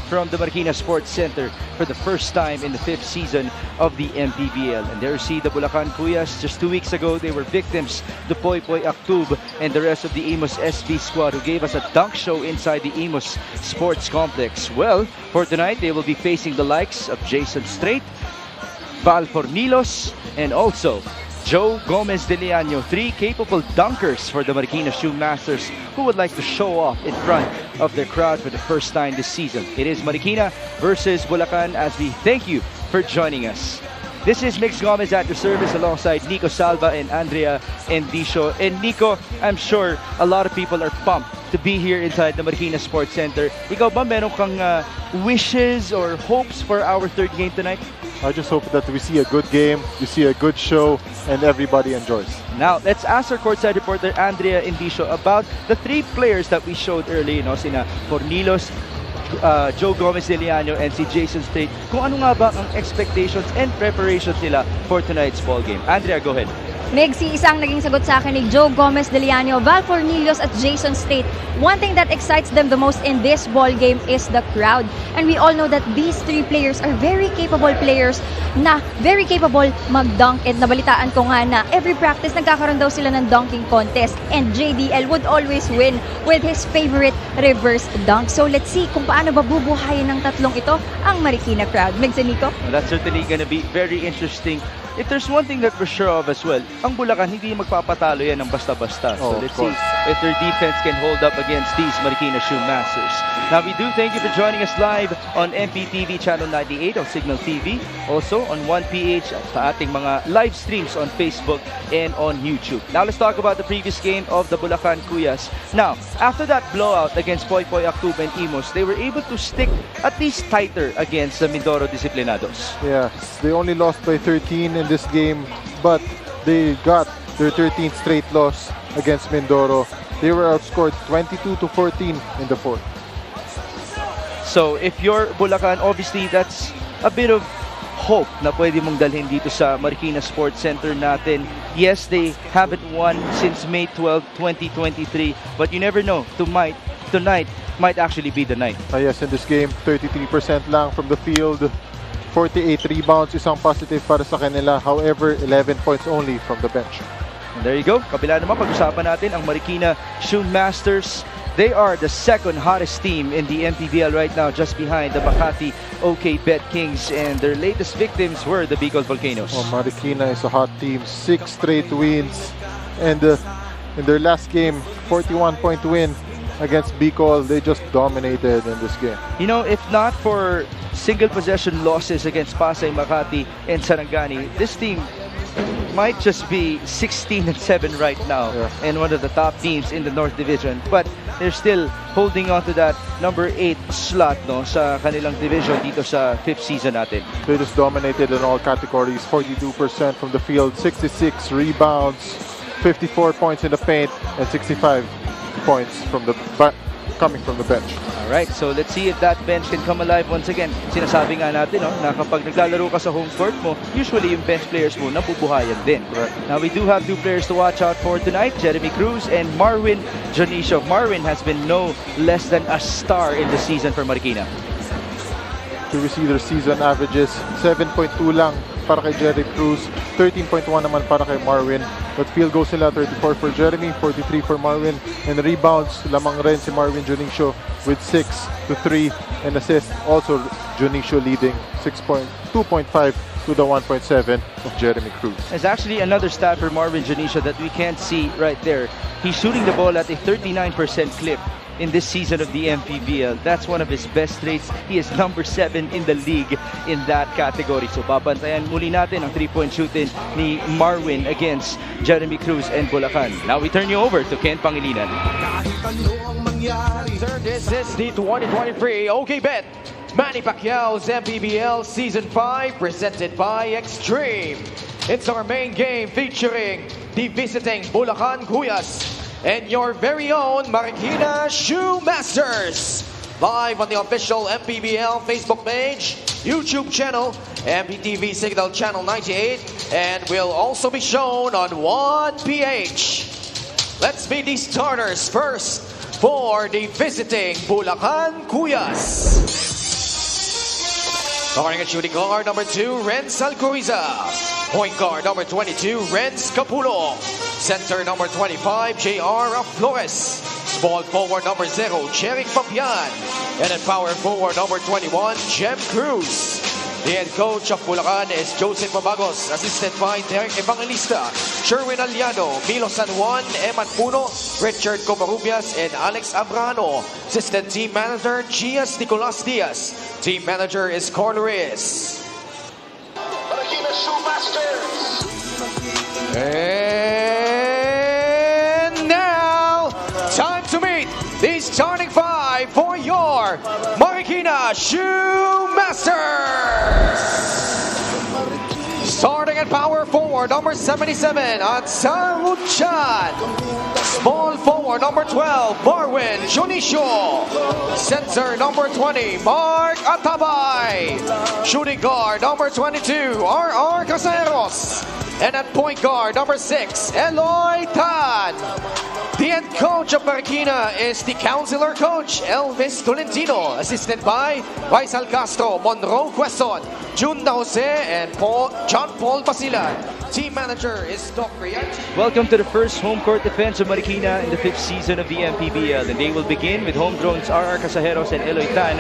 from the Marikina Sports Center for the first time in the 5th season of the MPBL. And there you see the Bulacan Cuyas. Just 2 weeks ago, they were victims to Poy Poy Aktub and the rest of the Imus SB squad, who gave us a dunk show inside the Imus Sports Complex. Well, for tonight, they will be facing the likes of Jason Strait, Val Fornilos, and also Joe Gomez de Leaño, 3 capable dunkers for the Marikina Shoe Masters who would like to show off in front of their crowd for the first time this season. It is Marikina versus Bulacan as we thank you for joining us. This is Mix Gomez at your service alongside Nico Salva and Andrea Endicio. And Nico, I'm sure a lot of people are pumped to be here inside the Marikina Sports Center. Ikaw ba meron kang wishes or hopes for our third game tonight? I just hope that we see a good game, we see a good show, and everybody enjoys. Now, let's ask our courtside reporter Andrea Endicio about the 3 players that we showed early, sina Fornilos, Joe Gomez de Leaño, and si Jason Strait. Kung ano nga ba ang expectations and preparations nila for tonight's ball game. Andrea, go ahead. Meg, si isang naging sagot sa akin ni Joe Gomez de Leaño, Val Fornilos at Jason Strait. One thing that excites them the most in this ball game is the crowd. And we all know that these 3 players are very capable players na very capable mag-dunk. And nabalitaan ko nga na every practice nagkakaroon daw sila ng dunking contest. And JDL would always win with his favorite reverse dunk. So let's see kung paano ba bubuhayin ng tatlong ito ang Marikina crowd. Meg, Nico? Well, that's certainly gonna be very interesting. If there's one thing that we're sure of as well, ang Bulacan hindi magpapatalo yan ng basta-basta. So let's see if their defense can hold up against these Marikina Shoe Masters. Now we do thank you for joining us live on MPTV Channel 98 on Signal TV, also on 1PH sa ating mga live streams on Facebook and on YouTube. Now let's talk about the previous game of the Bulacan Cuyas. Now, after that blowout against Poy Poy Aktub and Imus, they were able to stick at least tighter against the Mindoro Disciplinados. Yeah, they only lost by 13 in this game, but they got their 13th straight loss against Mindoro. They were outscored 22-14 in the 4th. So if you're Bulacan, obviously that's a bit of hope na pwede mong dalhin dito sa Marikina Sports Center natin. Yes, they haven't won since May 12, 2023, but you never know. Tonight might actually be the night. Yes, in this game, 33% lang from the field. 48 rebounds, isang positive para sa kanila. However, 11 points only from the bench. And there you go. Kabila naman, pag-usapan natin ang Marikina Shoe Masters. They are the second hottest team in the MPBL right now, just behind the Makati OK Bet Kings. And their latest victims were the Bicol Volcanoes. Oh, Marikina is a hot team. 6 straight wins. And in their last game, 41-point win against Bicol. They just dominated in this game. You know, if not for single possession losses against Pasay, Makati, and Sarangani, this team might just be 16-7 right now, and one of the top teams in the North Division. But they're still holding on to that number 8 slot sa kanilang division dito sa 5th season natin. They just dominated in all categories. 42% from the field, 66 rebounds, 54 points in the paint, and 65 points from the coming from the bench. Alright, so let's see if that bench can come alive once again. Sinasabi nga natin na kapag naglalaro ka sa home court mo, usually yung bench players mo nabubuhayan din. Right. Now we do have 2 players to watch out for tonight, Jeremy Cruz and Marwin Jonicio. Marwin has been no less than a star in the season for Marikina. To receive their season averages, 7.2 lang para kay Jerry Cruz, 13.1 naman para kay Marwin. But field goals nila, 34 for Jeremy, 43 for Marwin. And rebounds, lamang rin si Marwin Jonicio with 6 to 3. And assists, also Jonicio leading 2.5 to the 1.7 of Jeremy Cruz. There's actually another stat for Marwin Jonicio that we can't see right there. He's shooting the ball at a 39% clip in this season of the MPBL. That's one of his best rates. He is number 7 in the league in that category. So babantayan muli natin ang 3-point shooting ni Marwin against Jeremy Cruz and Bulacan. Now we turn you over to Ken Pangilinan. Sir, this is the 2023 OK Bet Manny Pacquiao's MPBL Season 5 presented by Extreme. It's our main game featuring the visiting Bulacan Cuyas and your very own Marikina Shoe Masters. Live on the official MPBL Facebook page, YouTube channel, MPTV Signal Channel 98, and will also be shown on 1PH. Let's meet the starters first for the visiting Bulacan Cuyas. Starting at shooting guard number 2, Renz Alcoriza. Point guard number 22, Renz Capulong. Center number 25, J.R. Flores. Small forward number 0, Jeric Fabian. And at power forward number 21, Jem Cruz. The head coach of Bulacan is Joseph Mabagos, assisted by Derek Evangelista, Sherwin Aliano, Milo San Juan, Eman Puno, Richard Covarrubias, and Alex Abrano. Assistant team manager, Gias Nicolas Diaz. Team manager is Carl Reyes. And now, time to meet the starting 5 for your Marikina Shoe Masters. Starting at power forward, number 77, Atsar Uchan. Small forward, number 12, Marwin Junicio. Center, number 20, Mark Atabay. Shooting guard, number 22, R.R. Caseros. And at point guard, number 6, Eloy Tan. The head coach of Marikina is the counselor coach, Elvis Tolentino, assisted by Faisal Castro, Monroe Queston, Jun Jose, and John Paul Basilan. Team manager is Doc Rianchi. Welcome to the first home court defense of Marikina in the 5th season of the MPBL. And they will begin with homegrowns R.R. Casajeros and Eloy Tan,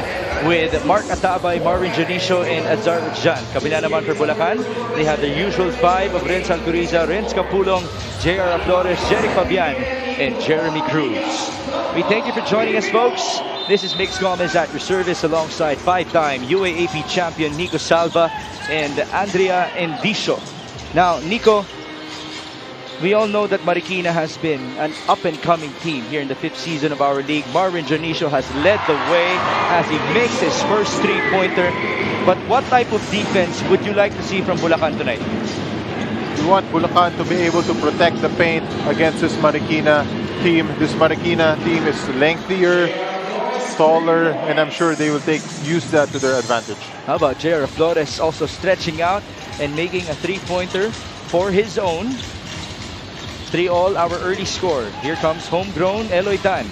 with Mark Atabay, Marvin Junicio, and Adzar Jan. Kabila naman for Bulacan, they have their usual 5 of Renz Alcoriza, Renz Capulong, J.R. Flores, Jeric Fabian, and Jeremy Cruz. We thank you for joining us, folks. This is Mix Gomez at your service alongside 5-time UAAP champion Nico Salva and Andrea Endicio. Now, Nico, we all know that Marikina has been an up-and-coming team here in the 5th season of our league. Marvin Junicio has led the way as he makes his first three-pointer. But what type of defense would you like to see from Bulacan tonight? We want Bulacan to be able to protect the paint against this Marikina team. This Marikina team is lengthier, taller, and I'm sure they will use that to their advantage. How about J.R. Flores also stretching out and making a three-pointer for his own? 3-all, our early score. Here comes homegrown Eloy Tan.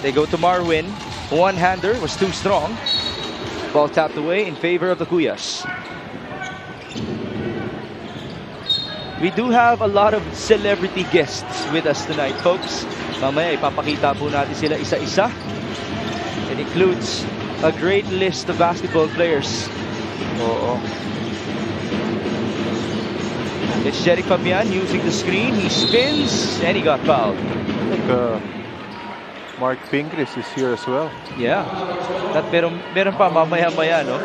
They go to Marwin. One-hander was too strong. Ball tapped away in favor of the Cuyas. We do have a lot of celebrity guests with us tonight, folks. Mamaya ipapakita po natin sila isa-isa. It includes a great list of basketball players. Oo. It's Jeric Fabian using the screen. He spins and he got fouled. I think Mark Fingris is here as well. Yeah. Pero meron pa mamaya-maya, no?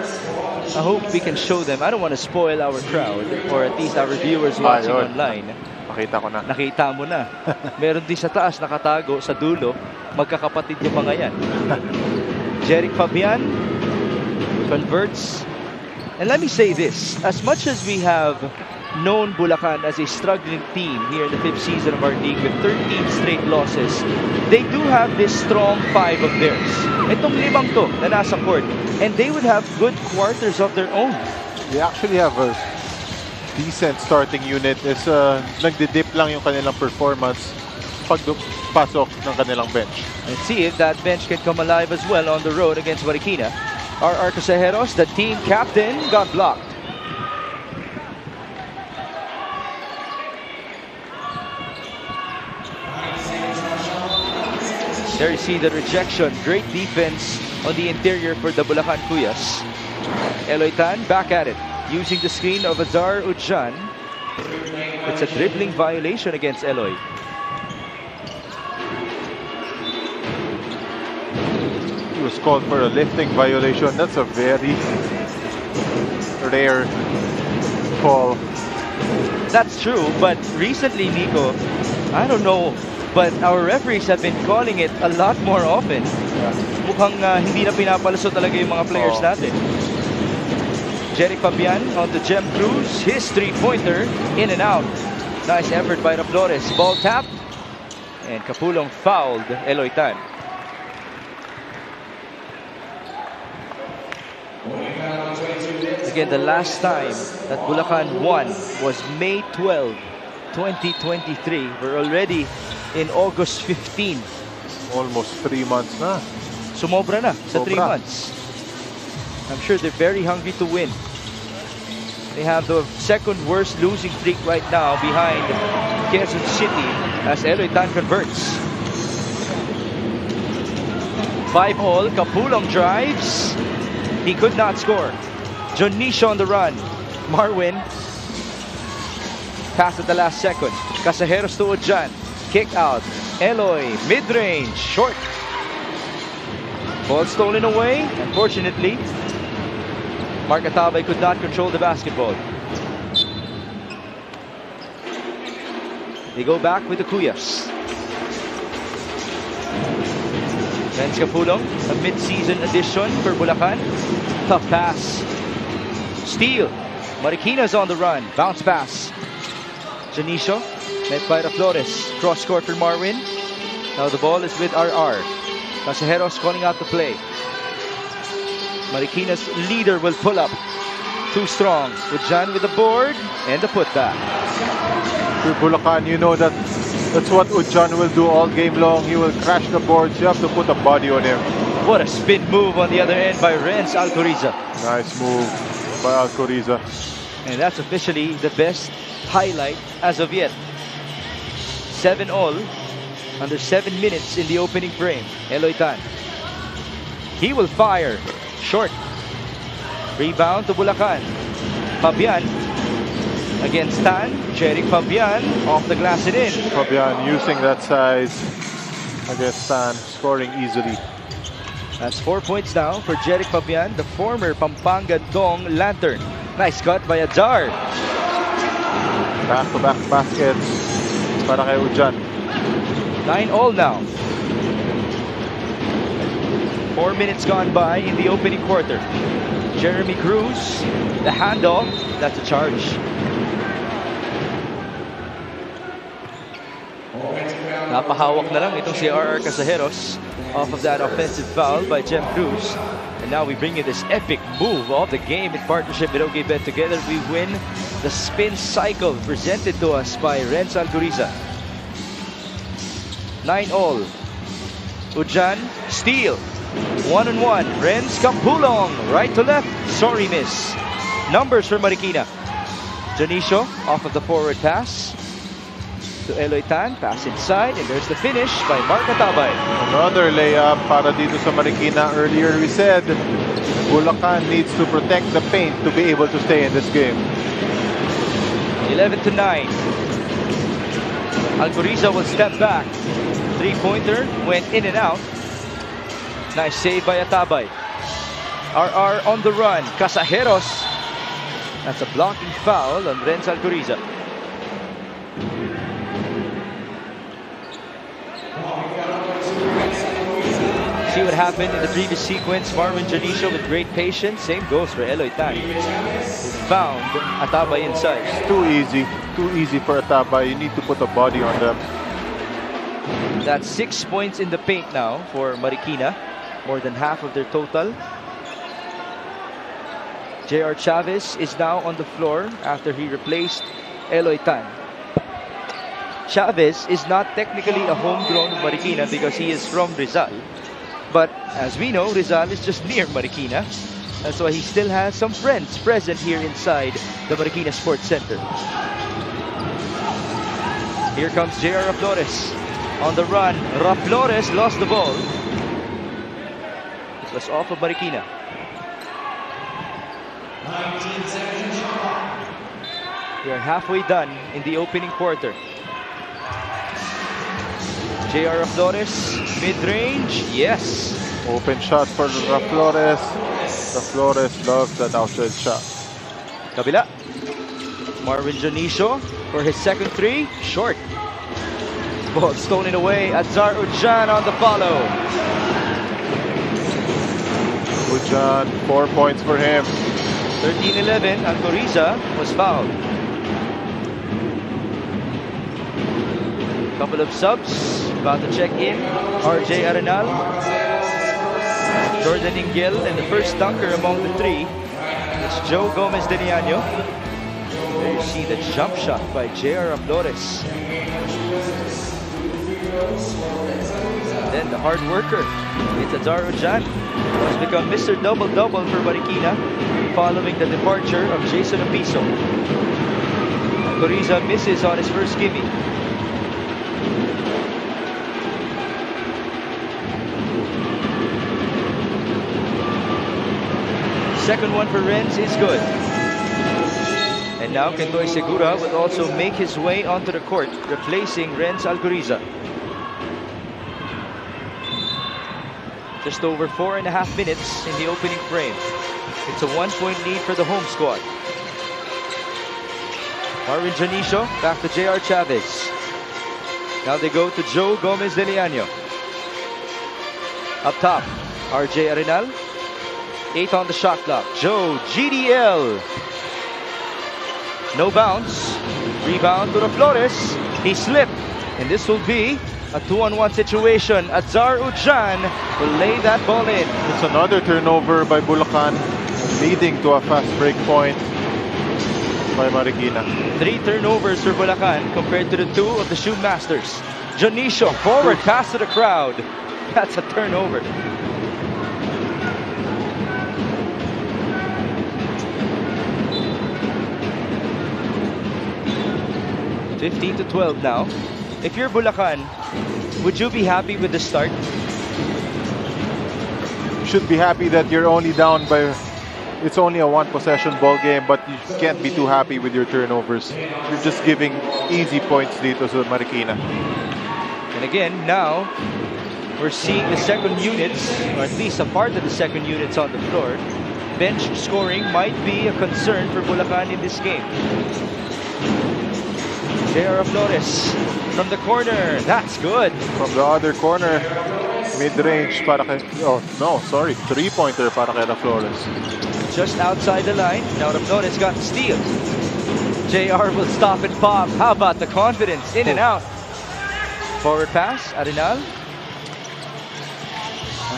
I hope we can show them. I don't want to spoil our crowd, or at least our viewers watching online. Nakita ko na. Nakita mo na. Meron din sa taas nakatago sa dulo. Magkakapatid yung mga yan. Jeric Fabian converts. And let me say this. As much as we have known Bulacan as a struggling team here in the 5th season of our league with 13 straight losses, they do have this strong 5 of theirs. Itong 5 to na nasa court. And they would have good quarters of their own. They actually have a decent starting unit. It's nagdi-dip lang yung kanilang performance pagpasok ng kanilang bench. Let's see if that bench can come alive as well on the road against Marikina. R.R. Casajeros, the team captain, got blocked. There you see the rejection. Great defense on the interior for the Bulacan Cuyas. Eloy Tan back at it, using the screen of Adzar Jan. It's a dribbling violation against Eloy. He was called for a lifting violation. That's a very rare call. That's true, but recently, Nico, I don't know, but our referees have been calling it a lot more often. Mukhang hindi na pinapalaso talaga yung mga players natin. Jeric Fabian on the Jem Cruz. His three-pointer in and out. Nice effort by the Flores. Ball tapped. And Capulong fouled Eloy Tan. Again, the last time that Bulacan won was May 12, 2023. We're already in August 15. Almost 3 months na. Sumobra na sa 3 months. I'm sure they're very hungry to win. They have the second worst losing streak right now behind Quezon City as Eloy Tan converts. 5-all, Kapulong drives. He could not score. Jonicio on the run. Marwin. Pass at the last second. Casajeros to Ujan. Kick out. Eloy, mid-range, short. Ball stolen away. Unfortunately, Mark Atabay could not control the basketball. They go back with the Cuyas. Renz Kapulong, a mid-season addition for Bulacan. Tough pass. Steal. Marikina's on the run. Bounce pass. Janicio, met by Flores. Cross court for Marwin. Now the ball is with RR. Casajeros calling out the play. Marikina's leader will pull up. Too strong. Ujan with the board and the putback. For Bulacan, you know that's what Ujan will do all game long. He will crash the boards. You have to put a body on him. What a spin move on the other end by Renz Alcoriza. Nice move by Alcoriza. And that's officially the best highlight as of yet. 7-all, under 7 minutes in the opening frame. Eloy Tan. He will fire. Short. Rebound to Bulacan. Fabian against Tan. Jeric Fabian off the glass and in. Fabian using that size against Tan, scoring easily. That's 4 points now for Jeric Fabian, the former Pampanga Dong Lantern. Nice cut by Adjar. Back-to-back baskets para kay Ujan. 9-all now. 4 minutes gone by in the opening quarter. Jeremy Cruz, the handoff, that's a charge. Napahawak na lang itong si RR Casajeros off of that offensive foul by Jem Cruz. And now we bring in this epic move of the game in partnership with OK Bet. Together we win the spin cycle presented to us by Renz Alcoriza. 9-all. Ujan, steal. 1-on-1. Renz Kapulong, right to left. Sorry, miss. Numbers for Marikina. Janicio off of the forward pass to Eloy Tan. Pass inside, and there's the finish by Mark Atabay. Another layup para dito sa Marikina. Earlier we said Bulacan needs to protect the paint to be able to stay in this game. 11-9. Alcoriza will step back. Three-pointer went in and out. Nice save by Atabay. RR on the run. Casajeros. That's a blocking foul on Renz Alcoriza. See what happened in the previous sequence. Marwin Janicio with great patience. Same goes for Eloy Tan, who found Atabay inside. It's too easy. Too easy for Atabay. You need to put a body on them. That's 6 points in the paint now for Marikina. More than half of their total. J.R. Chavez is now on the floor after he replaced Eloy Tan. Chavez is not technically a homegrown Marikina because he is from Rizal. But as we know, Rizal is just near Marikina. That's why he still has some friends present here inside the Marikina Sports Center. Here comes J.R. Flores on the run. Flores lost the ball. It was off of Marikina. 19 seconds. We are halfway done in the opening quarter. J.R. Flores, mid-range, yes. Open shot for Flores. Flores loves that outside shot. Kabila. Marwin Janicio for his second three, short. Ball stolen away. Adjar Ujan on the follow. Ujan, 4 points for him. 13-11, Alcoriza was fouled. Couple of subs, about to check in. RJ Arenal, Jordan Ingel, and the first dunker among the three. It's Joe Gomez de Niano. There you see the jump shot by J.R. Flores. then the hard worker, it's Azar Ujan, who has become Mr. Double-Double for Marikina following the departure of Jason Apiso. Coriza misses on his first gimme. Second one for Renz is good. And now Kentoy Segura will also make his way onto the court, replacing Renz Alcoriza. Just over 4.5 minutes in the opening frame. It's a 1-point lead for the home squad. Marvin Janicio back to J.R. Chavez. Now they go to Joe Gomez de Leano. Up top, RJ Arenal. 8 on the shot clock. Joe, GDL. No bounce. Rebound to the Flores. He slipped. And this will be a 2-on-1 situation. Azar Ujan will lay that ball in. It's another turnover by Bulacan, leading to a fast break point by Marikina. 3 turnovers for Bulacan compared to the 2 of the Shoe Masters. Janicio, forward pass to the crowd. That's a turnover. 15-12 now. If you're Bulacan, would you be happy with the start? You should be happy that you're only down by... It's only a 1-possession ball game, but you can't be too happy with your turnovers. You're just giving easy points dito sa Marikina. And again, now, we're seeing the second units, or at least a part of the second units on the floor. Bench scoring might be a concern for Bulacan in this game. J.R. Flores from the corner. That's good. From the other corner, mid-range para kay... Oh, no, sorry. 3-pointer para kay Flores. Just outside the line. Now Flores got the steal. J.R. will stop and pop. How about the confidence? In and out. Forward pass. Arenal.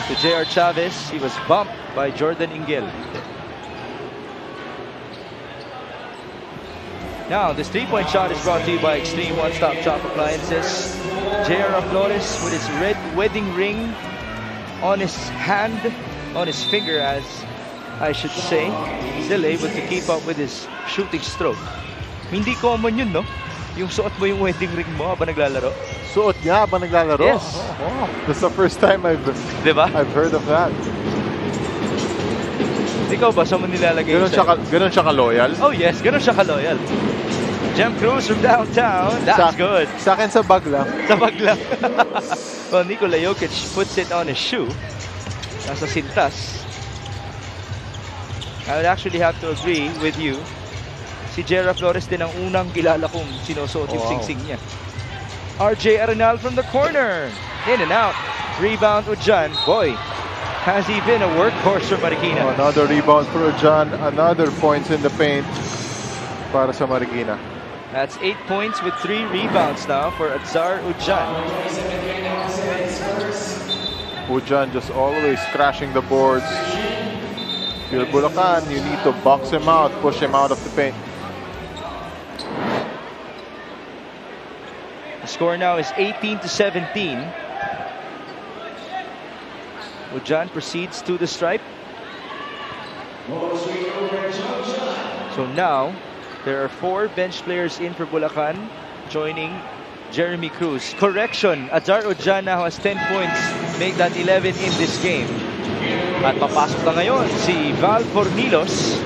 To J.R. Chavez. He was bumped by Jordan Ingel. Now, this 3-point shot is brought to you by Extreme One-Stop Shop Appliances. J.R. Flores with his red wedding ring on his hand, on his finger as I should say, still able to keep up with his shooting stroke. Hindi common yun, no? Yung suot mo yung wedding ring mo habang naglalaro. Suot niya habang naglalaro? Yes. Oh, that's the first time I've heard of that. Ikaw ba, saan mo nilalagay yun? Ganun siya ka-loyal? Oh yes, ganun siya ka-loyal. Jem Cruz from downtown. That's good. Sa akin sa bag lang. Sa bag lang. Well, Nikola Jokic puts it on his shoe. Nasa sintas. I would actually have to agree with you. Si J.R. Flores din ang unang kilala kong sinusuot yung sing-sing niya. RJ Arenal from the corner. In and out. Rebound Ujan. Boy, has he been a workhorse for Marikina. Oh, another rebound for Ujan. Another points in the paint para sa Marikina. That's 8 points with 3 rebounds now for Azar Ujan. Ujan just always crashing the boards. If you're Bulacan, you need to box him out, push him out of the paint. The score now is 18-17. Ujan proceeds to the stripe. So now, there are 4 bench players in for Bulacan, joining Jeremy Cruz. Correction, Azar Ujan now has 10 points, make that 11 in this game. At papasok na ngayon si Val Fornilos,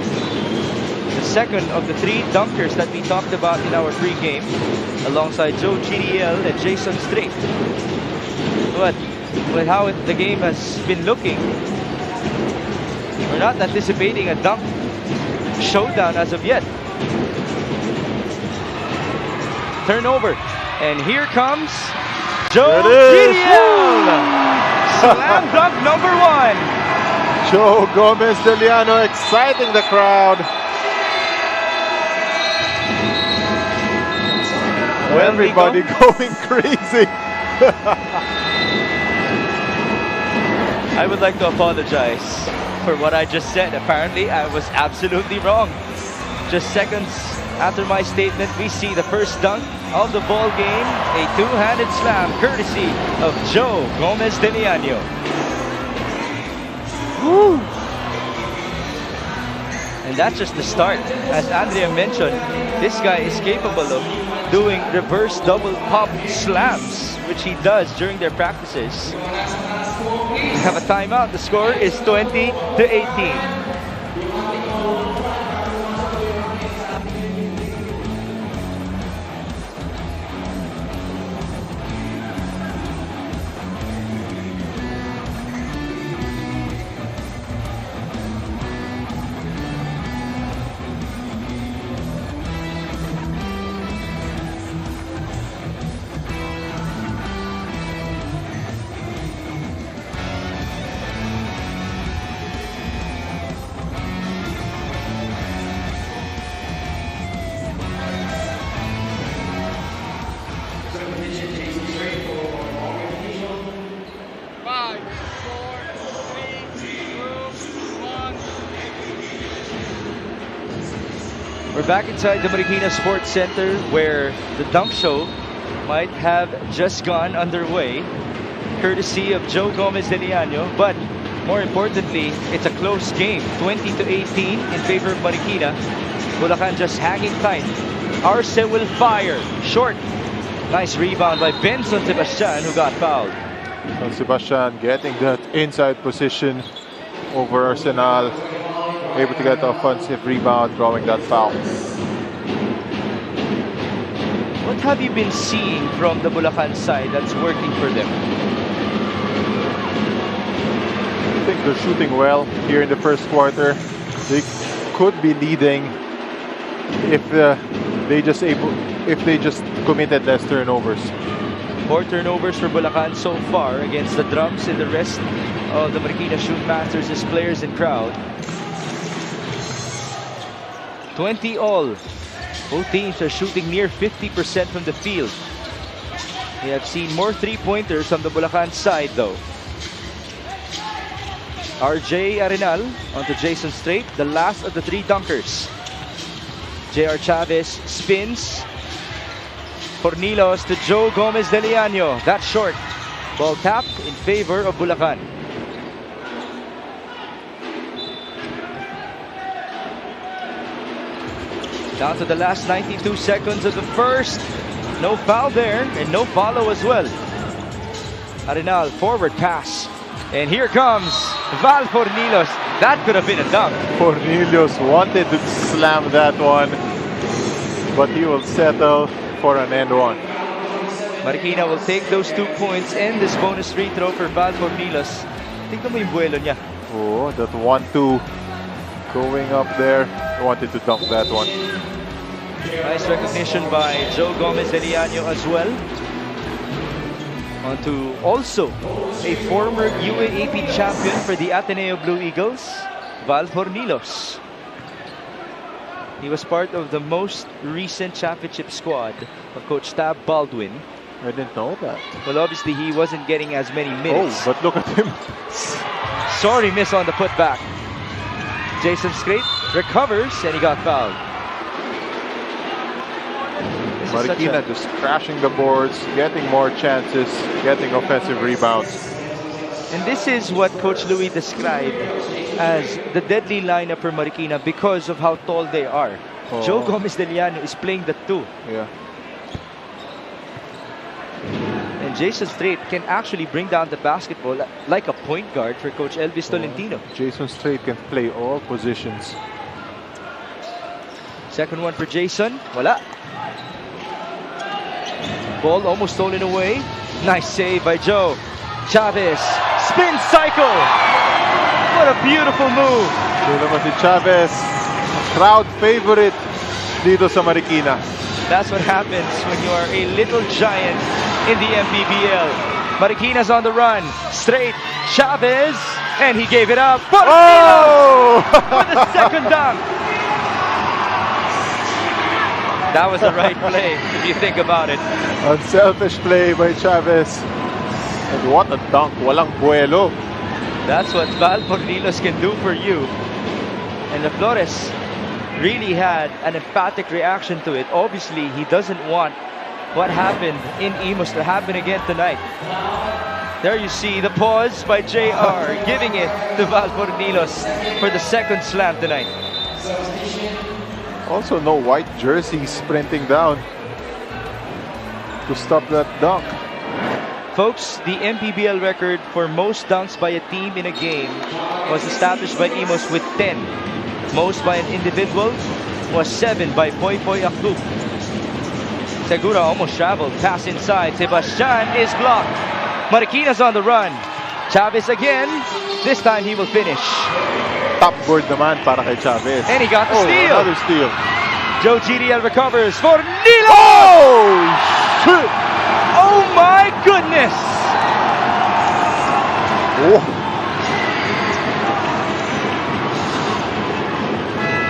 the second of the 3 dunkers that we talked about in our pregame, alongside Joe GDL and Jason Strait. But with how the game has been looking, we're not anticipating a dunk showdown as of yet. Turnover, and here comes Joe GDL! Slam dunk number 1! Joe Gomez de Leano exciting the crowd. Everybody going crazy. I would like to apologize for what I just said. Apparently, I was absolutely wrong. Just seconds after my statement, we see the first dunk of the ball game. A two-handed slam courtesy of Joe Gomez de Leaño. Woo! And that's just the start. As Andrea mentioned, this guy is capable of doing reverse double pop slams, which he does during their practices. We have a timeout. The score is 20-18. We're back inside the Marikina Sports Center, where the dunk show might have just gone underway, courtesy of Joe Gomez de Leaño. But more importantly, it's a close game, 20-18 in favor of Marikina. Bulacan just hanging tight. Arce will fire, short. Nice rebound by Benson Sebastian, who got fouled. And Sebastian getting that inside position over Arsenal. Able to get the offensive rebound, drawing that foul. What have you been seeing from the Bulacan side that's working for them? I think they're shooting well here in the first quarter. They could be leading if they just committed less turnovers. 4 turnovers for Bulacan so far against the Drums and the rest of the Marikina Shoot Masters as players and crowd. 20 all. Both teams are shooting near 50% from the field. We have seen more three-pointers on the Bulacan side though. RJ Arenal onto Jason Strait, the last of the three dunkers. JR Chavez spins. Fornilos to Joe Gomez de Leaño. That's short. Ball tapped in favor of Bulacan. Down to the last 92 seconds of the first. No foul there, and no follow as well. Arenal, forward pass. And here comes Val Fornilos. That could have been a dunk. Fornilos wanted to slam that one, but he will settle for an end one. Marikina will take those 2 points and this bonus free throw for Val Fornilos. Tignan mo yung buwelo niya. Oh, that 1-2 going up there. I wanted to dunk that one. Nice recognition by Joe Gomez de Leaño as well. On to also a former UAAP champion for the Ateneo Blue Eagles, Val Fornilos. He was part of the most recent championship squad of Coach Tab Baldwin. I didn't know that. Well, obviously he wasn't getting as many minutes. Oh, but look at him. Sorry, miss on the putback. Jason Strait recovers and he got fouled. Marikina just crashing the boards, getting more chances, getting offensive rebounds. And this is what Coach Louis described as the deadly lineup for Marikina because of how tall they are. Oh. Joe Gomez de Leaño is playing the 2. Yeah. And Jason Strait can actually bring down the basketball like a point guard for Coach Elvis Tolentino. Jason Strait can play all positions. Second one for Jason. Wala. Ball almost stolen away. Nice save by Joe. Chavez. Spin cycle. What a beautiful move. Ito naman si Chavez. Crowd favorite dito sa Marikina. That's what happens when you are a little giant in the MPBL. Marikina's on the run. Straight. Chavez. And he gave it up. Oh! For the second dunk. That was the right play, if you think about it. Unselfish play by Chavez. And what a dunk. Walang buwelo. That's what Val Fornilos can do for you. And the Flores really had an emphatic reaction to it. Obviously, he doesn't want what happened in Imus to happen again tonight. There you see the pause by JR, giving it to Valfornilos for the second slam tonight. Also, no white jersey sprinting down to stop that dunk. Folks, the MPBL record for most dunks by a team in a game was established by Imus with 10. Most by an individual was 7 by Poy Poy Aktub. Segura almost traveled. Pass inside. Sebastian is blocked. Marikina's on the run. Chavez again. This time he will finish. Top board naman para kay Chavez. And he got the steal. Another steal. Joe GDL recovers for Nilo. Oh, shit. Oh my goodness. Oh.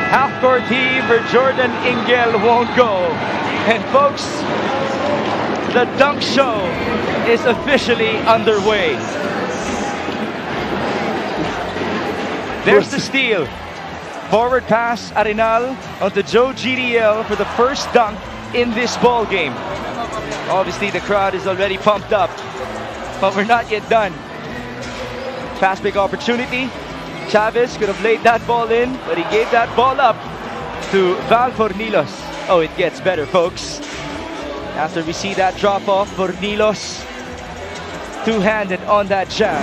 Half-court heave for Jordan Ingel won't go. And folks, the dunk show is officially underway. There's the steal. Forward pass, Arenal onto Joe GDL for the first dunk in this ball game. Obviously, the crowd is already pumped up, but we're not yet done. Fast break opportunity. Chavez could have laid that ball in, but he gave that ball up to Valfornilos. Oh, it gets better, folks. After we see that drop off, Fornilos two-handed on that jam.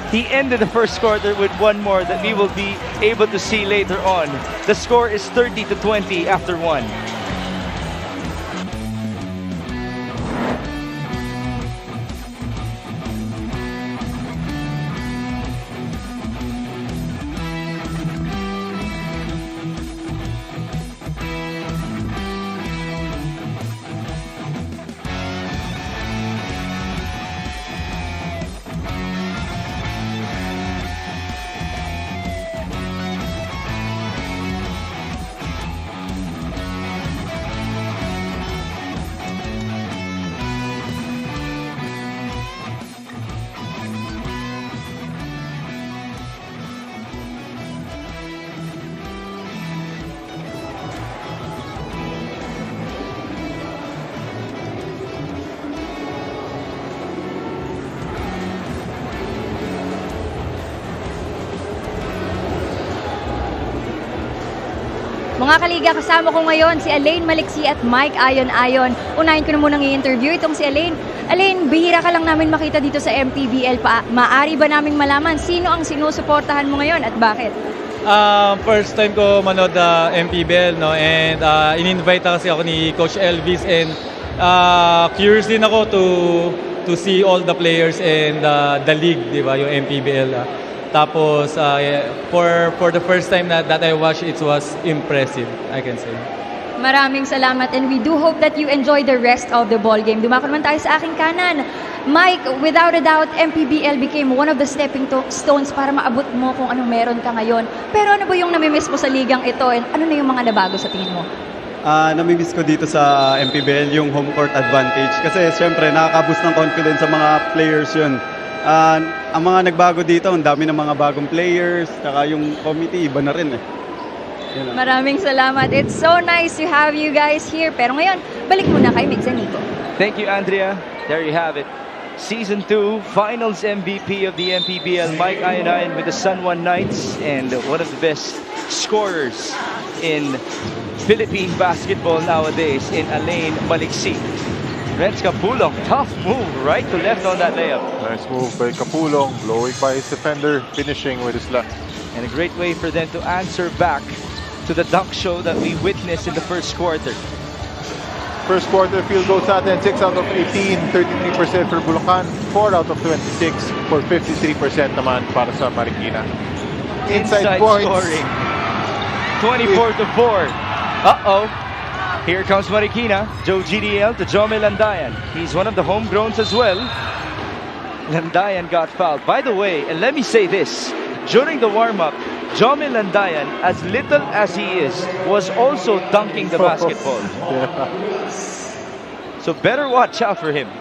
He ended the first quarter with one more that we will be able to see later on. The score is 30-20 after one. Mga kaliga, kasama ko ngayon si Elaine Maliksi at Mike Ayon-Ayon. Unahin ko na munang i-interview itong si Elaine. Elaine, bihira ka lang namin makita dito sa MPBL. Maari ba naming malaman sino ang sinusuportahan mo ngayon at bakit? First time ko manood MPBL, no? And in-invite kasi ako ni Coach Elvis, and curious din ako to see all the players and the league, di ba, yung MPBL. Tapos, for the first time that I watched, it was impressive, I can say. Maraming salamat, and we do hope that you enjoy the rest of the ball game. Dumako naman tayo sa aking kanan. Mike, without a doubt, MPBL became one of the stepping stones para maabot mo kung anong meron ka ngayon. Pero ano ba yung namimiss mo sa ligang ito, and ano na yung mga nabago sa tingin mo? Namimiss ko dito sa MPBL yung home court advantage. Kasi siyempre, nakaka-boost ng confidence sa mga players yun. Ang mga nagbago dito, ang dami ng mga bagong players, saka yung committee, iba na rin eh. Maraming salamat. It's so nice to have you guys here. Pero ngayon, balik muna kay Mix and Nico. Thank you, Andrea. There you have it. Season 2 Finals MVP of the MPBL, Mike Ayon-Ayon with the San Juan Knights, and one of the best scorers in Philippine basketball nowadays in Elaine Maliksi. Renz Capulong, tough move, right to left on that layup. Nice move by Capulong, blowing by his defender, finishing with his left. And a great way for them to answer back to the dunk show that we witnessed in the first quarter. First quarter field goals natin, 6 out of 18, 33% for Bulacan, 4 out of 26 for 53% naman para sa Marikina. Inside points. Scoring. 24-4. Uh-oh. Here comes Marikina. Joe GDL to Jome Landayan. He's one of the homegrowns as well. Landayan got fouled. By the way, and let me say this, during the warm-up, Jome Landayan, as little as he is, was also dunking the basketball. Yeah. So better watch out for him.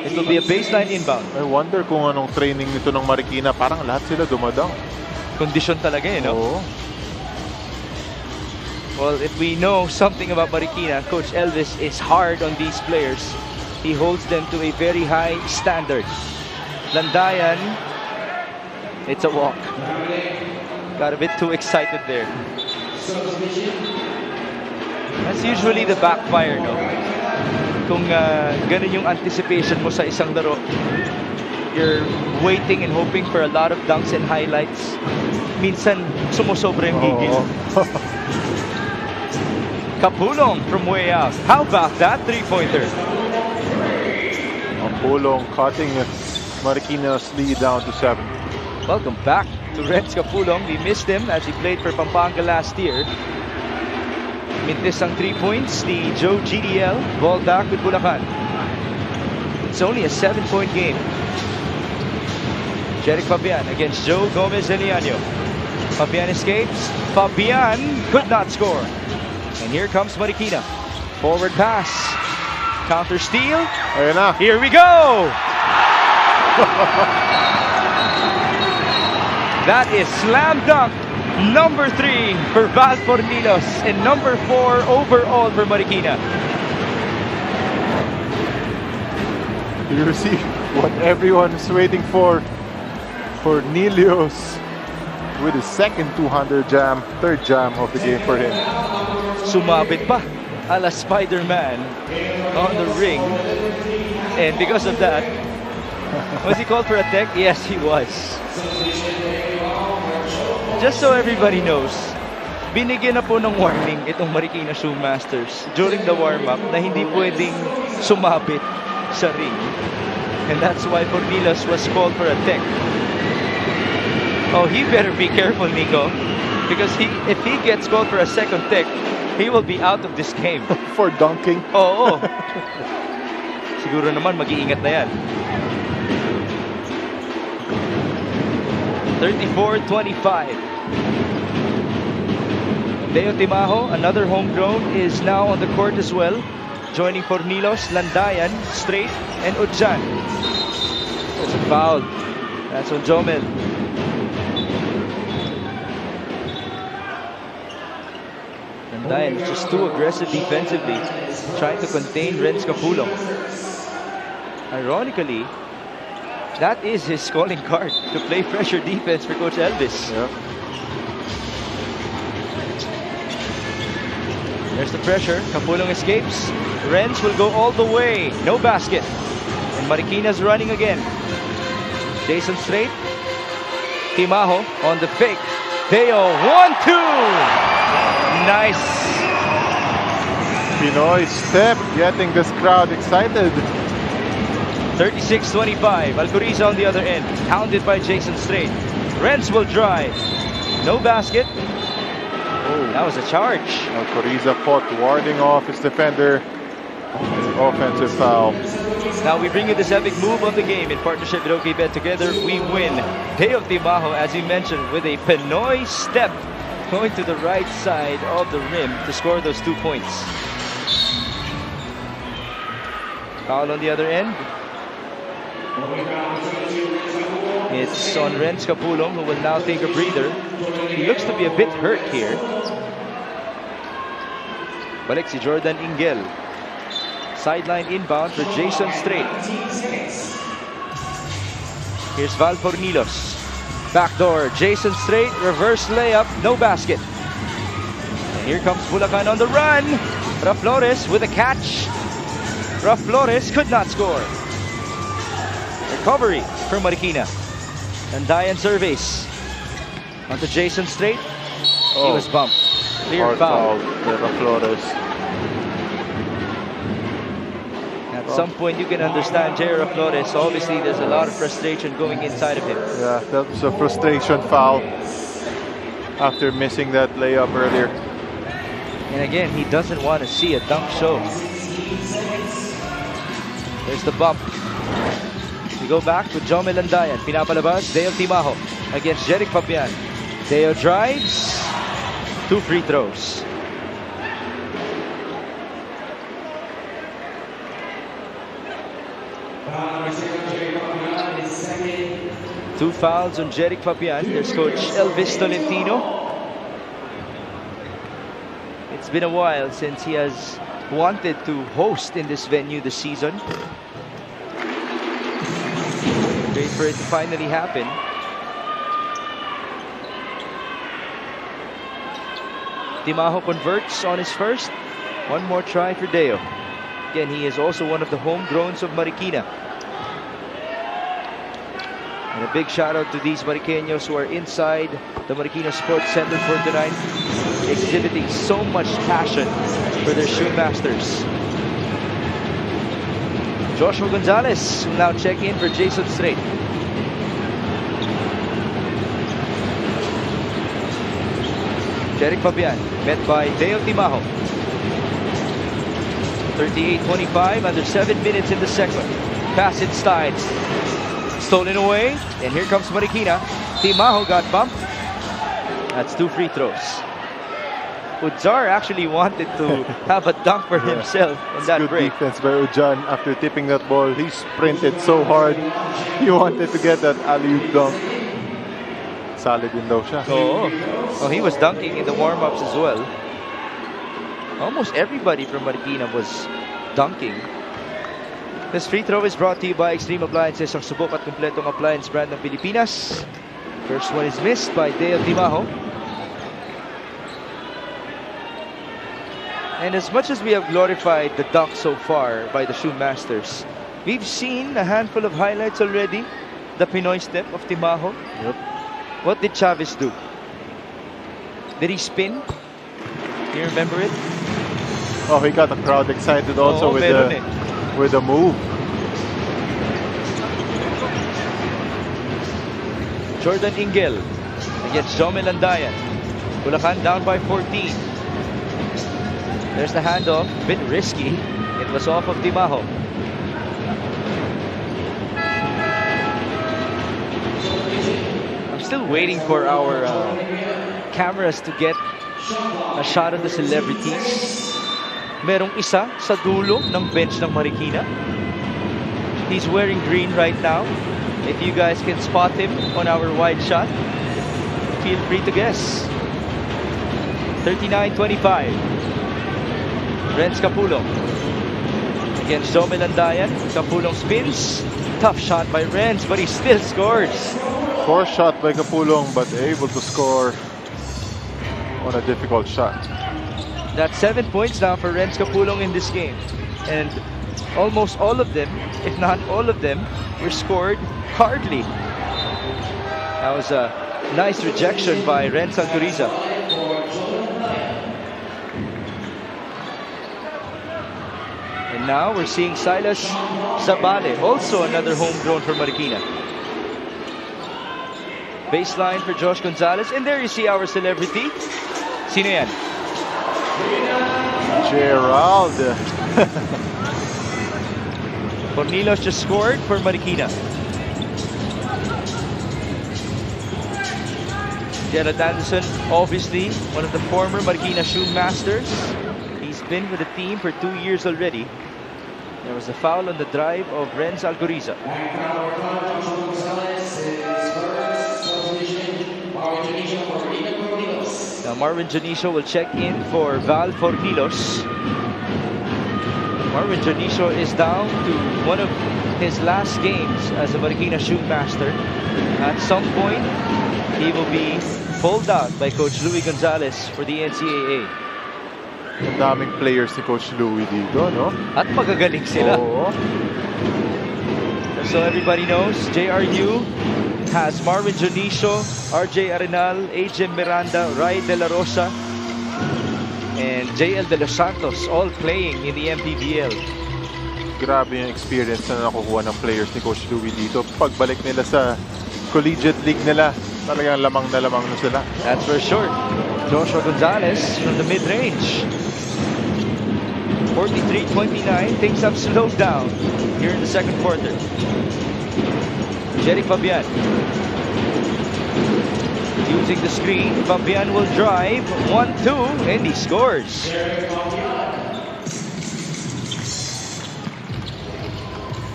It will be a baseline inbound. I wonder kung anong training nito ng Marikina. Parang lahat sila dumadang. Kondisyon talaga eh, no? Oo. Well, if we know something about Marikina, Coach Elvis is hard on these players. He holds them to a very high standard. Landayan, it's a walk. Got a bit too excited there. That's usually the backfire, no? Kung ganun yung anticipation mo sa isang laro, you're waiting and hoping for a lot of dunks and highlights. Minsan, sumusobra yung higil. Kapulong from way out. How about that three-pointer? Kapulong cutting Marikina's lead down to 7. Welcome back to Renz Kapulong. We missed him as he played for Pampanga last year. Mintis ang 3 points. The Joe GDL ball back with Bulacan. It's only a 7-point game. Jeric Fabian against Joe Gomez Eliano. Fabian escapes. Fabian could not score. And here comes Marikina. Forward pass. Counter steal. Ayun na. Here we go. That is slam dunk. Number 3 for Val Fornilos and number 4 overall for Marikina. You see what everyone is waiting for. Fornilius with his second 200 jam, third jam of the game for him. Sumabit pa ala Spider-Man on the ring, and because of that, was he called for a tech? Yes, he was. Just so everybody knows, binigyan na po ng warning itong Marikina Shoe Masters during the warm-up na hindi pwedeng sumabit sa ring, and that's why Fornilos was called for a tech. Oh, he better be careful, Nico, because if he gets called for a second tech, he will be out of this game. For dunking? Oo. Siguro naman mag-iingat na yan. 34-25. Deo Timajo, another homegrown, is now on the court as well. Joining Fornilos, Landayan, Straight, and Udjan. That's a foul. That's on Jomel. Landayan is just too aggressive defensively, trying to contain Renz Kapulong. Ironically, that is his calling card, to play pressure defense for Coach Elvis. Yeah. There's the pressure. Kapulong escapes. Renz will go all the way. No basket. And Marikina's running again. Jason Straight. Timajo on the fake. Deo, 1-2. Nice. Pinoy step, getting this crowd excited. 36-25. Alcoriza on the other end. Hounded by Jason Straight. Renz will drive. No basket. Oh, that was a charge. Alcoriza caught warding off his defender. Offensive foul. Now we bring you this epic move of the game in partnership with OKBet. Together we win. Deo Timajo, as you mentioned, with a Pinoy step, going to the right side of the rim to score those 2 points. Foul on the other end. It's on Renz Kapulong, who will now take a breather. He looks to be a bit hurt here. Balik si Jordan Ingel. Sideline inbound for Jason Straight. Here's Val Fornilos. Backdoor, Jason Straight, reverse layup, no basket. And here comes Bulacan on the run. Raf Flores with a catch. Raf Flores could not score. Recovery for Marikina. And Dayan surveys. Onto Jason Straight. He was bumped. Clear foul. Raf Flores. At some point you can understand J.R. Flores. Obviously there's a lot of frustration going inside of him. Yeah, that was a frustration foul after missing that layup earlier. And again, he doesn't want to see a dunk show. There's the bump. We go back to Jomel Landayan. Pinapalabas, Deo Timajo against Jeric Fabian. Deo drives. 2 free throws. Two fouls on Jeric Fabian. There's Coach Elvis Tolentino. It's been a while since he has wanted to host in this venue this season. Great for it to finally happen. Timaho converts on his first. One more try for Deo. Again, he is also one of the homegrowns of Marikina. And a big shout out to these Mariqueños who are inside the Marikina Sports Center for tonight, exhibiting so much passion for their shoe masters. Joshua Gonzalez will now check in for Jason Strait. Jeric Fabian met by Deo Timaho. 38-25, under 7 minutes in the second. Pass inside. Stolen away, and here comes Marikina. Timaho got bumped. That's 2 free throws. Udzar actually wanted to have a dunk for himself on that Good break. defense by Ujan after tipping that ball. He sprinted so hard. He wanted to get that alley-oop dunk. Solid din daw siya. Well, he was dunking in the warm-ups as well. Almost everybody from Marikina was dunking. This free throw is brought to you by Extreme Appliances, ang subok at kumpletong appliance brand ng Pilipinas. First one is missed by Deo Timaho. And as much as we have glorified the dunk so far by the Shoe Masters, we've seen a handful of highlights already. The Pinoy step of Timaho. Yep. What did Chavez do? Did he spin? Do you remember it? Oh, he got the crowd excited also with the move. Jordan Ingel against Jomel Landayan. Bulacan down by 14. There's the handoff, a bit risky. It was off of Timaho. I'm still waiting for our cameras to get a shot of the celebrities. Merong isa sa dulo ng bench ng Marikina. He's wearing green right now. If you guys can spot him on our wide shot, feel free to guess. 39-25. Renz Capulong against Jomel Landayan. Capulong spins. Tough shot by Renz, but he still scores. Poor shot by Capulong, but able to score on a difficult shot. That's 7 points now for Renz Capulong in this game. And almost all of them, if not all of them, were scored hardly. That was a nice rejection by Renz Alcoriza. And now we're seeing Silas Zabale, also another homegrown for Marikina. Baseline for Josh Gonzalez. And there you see our celebrity. Sino yan? Gerald. Cornilos just scored for Marikina. Gerald Anderson, obviously one of the former Marikina Shoe Masters. He's been with the team for 2 years already. There was a foul on the drive of Renz Alcoriza. Now Marvin Janicio will check in for Val Fornilos. Marvin Janicio is down to one of his last games as a Marikina Shoe Master. At some point, he will be pulled out by Coach Louis Gonzalez for the NCAA. Ang daming players ni Coach Louis dito, no? At magagaling sila. Oo. So everybody knows, JRU has Marvin Janicio, RJ Arenal, AJ Miranda, Ray De La Rosa, and JL De Los Santos, all playing in the MPBL. Grabe yung experience na nakukuha ng players ni Coach Louis dito. Pagbalik nila sa collegiate league nila, talagang lamang na sila. That's for sure. Joshua Gonzalez from the mid-range. 43-29, things have slowed down here in the second quarter. Jeric Fabian using the screen. Fabian will drive 1-2 and he scores.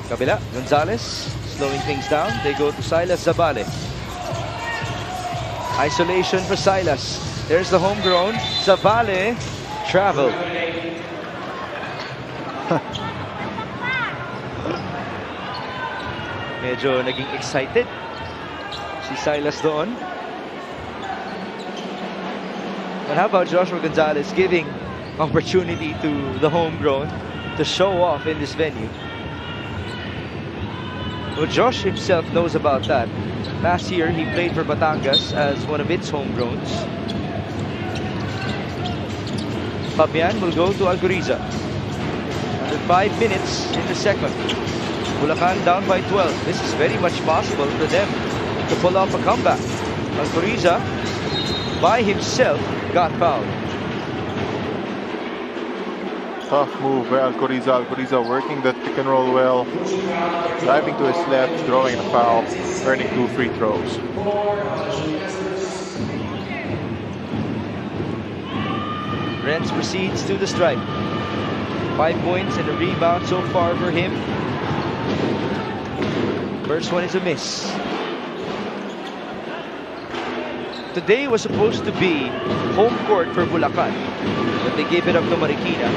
Kabila, Gonzalez slowing things down. They go to Silas Zabale. Isolation for Silas. There's the homegrown. Zabale travel. Medyo naging excited si Silas doon. But how about Joshua Gonzalez giving opportunity to the homegrown to show off in this venue? Well, Josh himself knows about that. Last year, he played for Batangas as one of its homegrowns. Fabian will go to Alcoriza. Under 5 minutes in the second. Bulacan down by 12. This is very much possible for them to pull off a comeback. Alcoriza, by himself, got fouled. Tough move by Alcoriza. Alcoriza working that pick and roll well. Driving to his left, drawing a foul, earning 2 free throws. Renz proceeds to the stripe. 5 points and a rebound so far for him. First one is a miss. Today was supposed to be home court for Bulacan, but they gave it up to Marikina.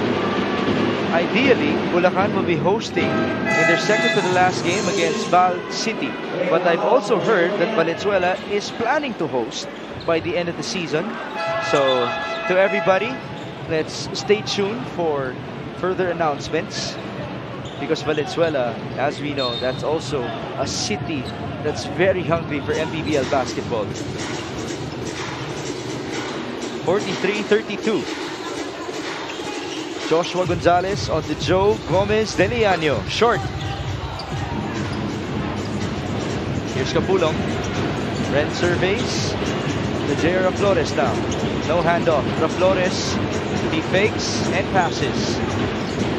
Ideally, Bulacan will be hosting in their second to the last game against Val City. But I've also heard that Valenzuela is planning to host by the end of the season. So, to everybody, let's stay tuned for further announcements. Because Valenzuela, as we know, that's also a city that's very hungry for MPBL basketball. 43-32. Joshua Gonzalez on to Joe Gomez de Leano. Short. Here's Capulong. Ren surveys. The J.R. Flores now. No handoff. Flores, he fakes and passes.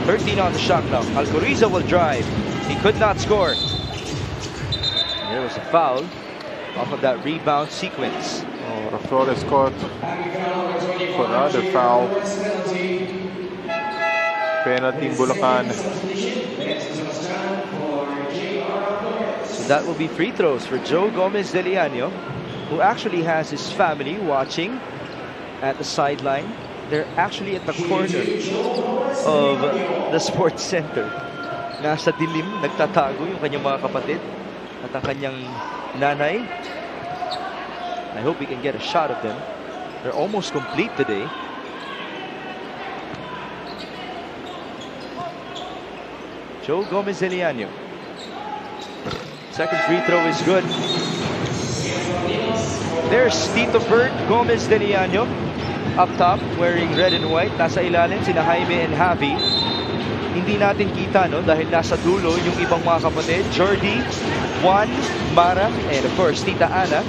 13 on the shot clock. Alcoriza will drive. He could not score. There was a foul off of that rebound sequence. Oh, Flores caught for another foul. Penalty Bulacan. So that will be free throws for Joe Gomez de Leano, who actually has his family watching at the sideline. They're actually at the corner of the sports center. Nasa dilim, nagtatago yung kanyang mga kapatid at ang kanyang nanay. I hope we can get a shot of them. They're almost complete today. Joe Gomez de Leano. Second free throw is good. There's Tito Bird Gomez de Leano up top, wearing red and white. Nasa ilalim sina Jaime and Javi. Hindi natin kita, no, dahil nasa dulo yung ibang mga kapatid. Jordi, Juan, Mara, and of course Tita Ana.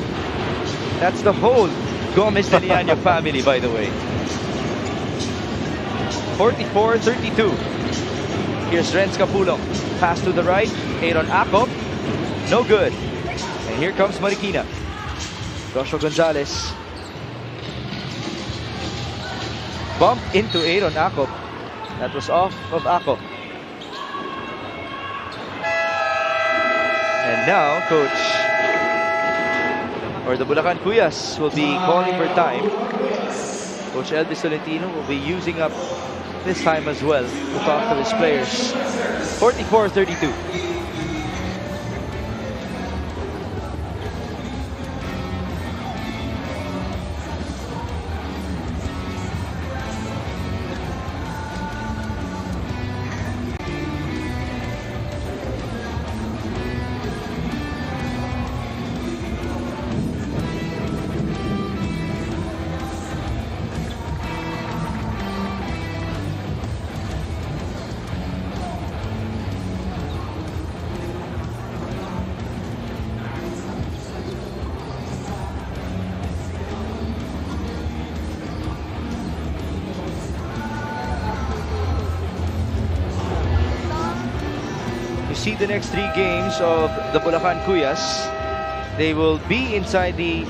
That's the whole Gomez de Leano family, by the way. 44-32. Here's Renz Capulong. Pass to the right. Aaron Acop. No good. And here comes Marikina. Joshua Gonzalez. Bump into Aaron Acop. That was off of Acop. And now, coach, or the Bulacan Cuyas, will be calling for time. Coach Elvis Tolentino will be using up this time as well to talk to his players. 44-32. See the next 3 games of the Bulacan Cuyas. They will be inside the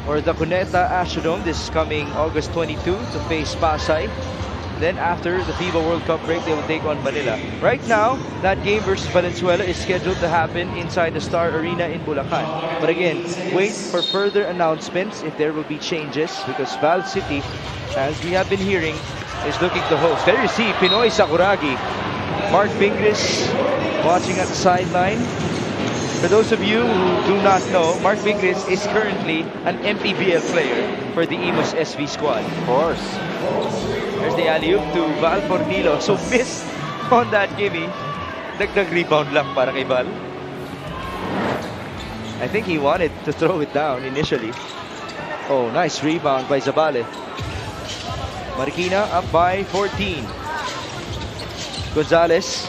Cuneta Astrodome this coming August 22 to face Pasay. Then after the FIBA World Cup break, they will take on Manila. Right now, that game versus Valenzuela is scheduled to happen inside the Star Arena in Bulacan. But again, wait for further announcements if there will be changes, because Val City, as we have been hearing, is looking to host. There you see Pinoy Sakuragi. Mark Bingris watching at the sideline. For those of you who do not know, Mark Bingris is currently an MPBL player for the Imus SV squad. Of course. There's the alley-oop to Val Fornilo. So missed on that gimme. Dagdag rebound lang para kay Val. I think he wanted to throw it down initially. Oh, nice rebound by Zabale. Marikina up by 14. Gonzalez.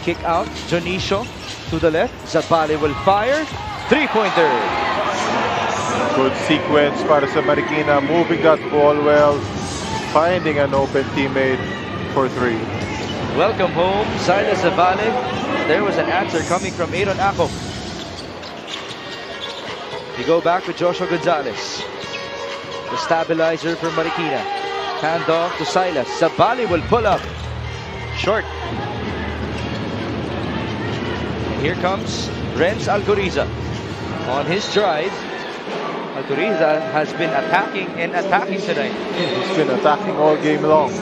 Kick out. Jonicio to the left. Zabale will fire. Three-pointer. Good sequence para sa Marikina. Moving that ball well. Finding an open teammate for three. Welcome home, Silas Zabale. There was an answer coming from Aaron Ako. You go back with Joshua Gonzalez. The stabilizer for Marikina. Hand off to Silas. Zabale will pull up. Short. And here comes Renz Alcoriza. On his drive, Alcoriza has been attacking and attacking tonight. He's been attacking all game long.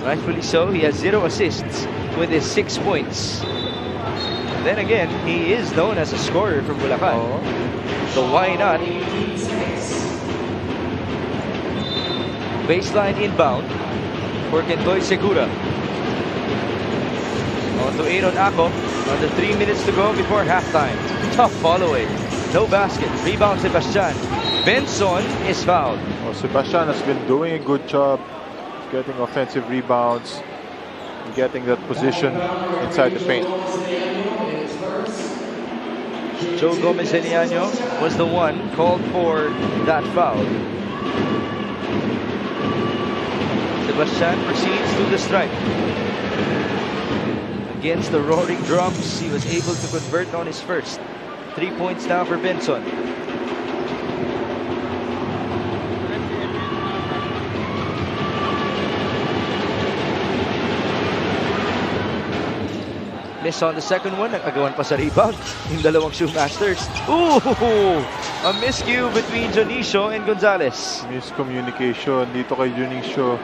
Rightfully so. He has 0 assists with his 6 points. Then again, he is known as a scorer from Bulacan. So why not? Baseline inbound for Kentoy Segura. On to Aaron Ako. Under 3 minutes to go before halftime. Tough follow-away. No basket. Rebound Sebastian. Benson is fouled. Oh, Sebastian has been doing a good job getting offensive rebounds and getting that position inside the paint. Joe Gomez Eliano was the one called for that foul. Sebastian proceeds to the stripe. Against the roaring drums, he was able to convert on his first. 3 points now for Benson. Miss on the second one, nagagawan pa sa rebound yung dalawang shoemasters. Ooh! A miscue between Jonicio and Gonzalez. Miscommunication dito kay Jonicio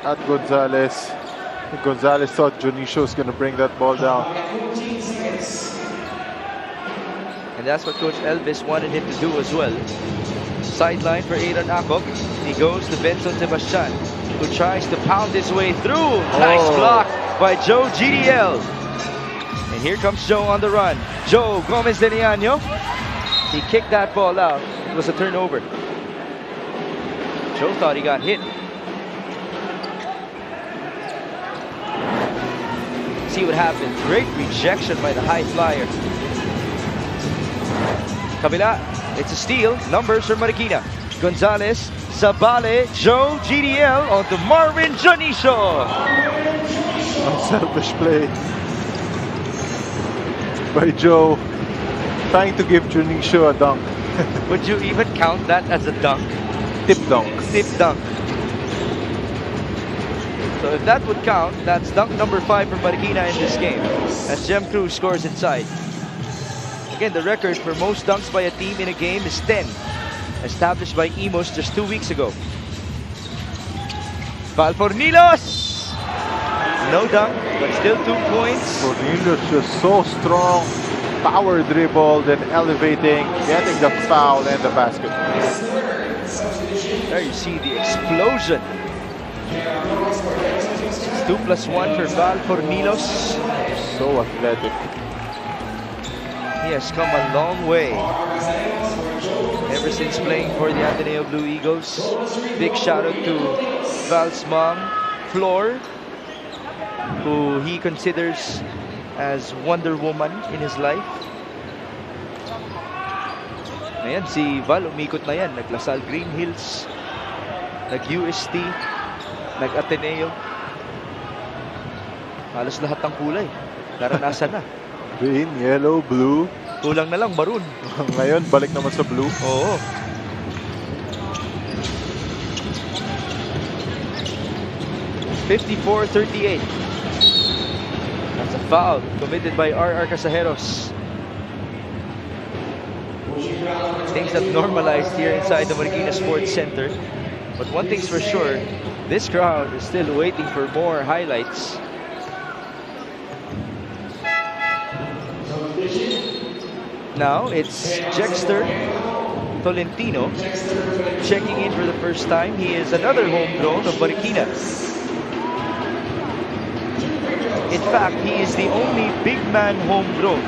at Gonzalez. Gonzalez thought Jonicio was gonna bring that ball down. And that's what Coach Elvis wanted him to do as well. Sideline for Aaron Ako. He goes to Benson Sebastian, who tries to pound his way through. Nice block by Joe GDL. And here comes Joe on the run. Joe Gomez Deniano. He kicked that ball out. It was a turnover. Joe thought he got hit. See what happens. Great rejection by the high flyer. Kabila, it's a steal. Numbers for Marikina. Gonzalez, Zabale, Joe GDL onto Marvin Jonicio. Unselfish play by Joe, trying to give Jonicio a dunk. Would you even count that as a dunk? Tip dunk. Tip dunk. So if that would count, that's dunk number 5 for Marikina in this game, as Jem Cruz scores inside. Again, the record for most dunks by a team in a game is 10, established by Imus just 2 weeks ago. Val Fornilos! No dunk, but still 2 points. Fornilos just so strong. Power dribble, then elevating, getting the foul and the basket. There you see the explosion. 2+1 for Val Fornilos. So athletic. He has come a long way ever since playing for the Ateneo Blue Eagles. Big shout out to Val's mom, Flor, who he considers as Wonder Woman in his life. Ayan, si Val umikot na yan. Naglasal Green Hills, nag-UST, nag-Ateneo. Halos lahat ng kulay naranasan na. Green, yellow, blue. Kulang na lang maroon. Ngayon, balik naman sa blue. Oo. (54-38). That's a foul committed by R.R. Casajeros. Things have normalized here inside the Marikina Sports Center. But one thing's for sure, this crowd is still waiting for more highlights. Now it's Jexter Tolentino checking in for the first time. He is another homegrown of Marikina. In fact, he is the only big man homegrown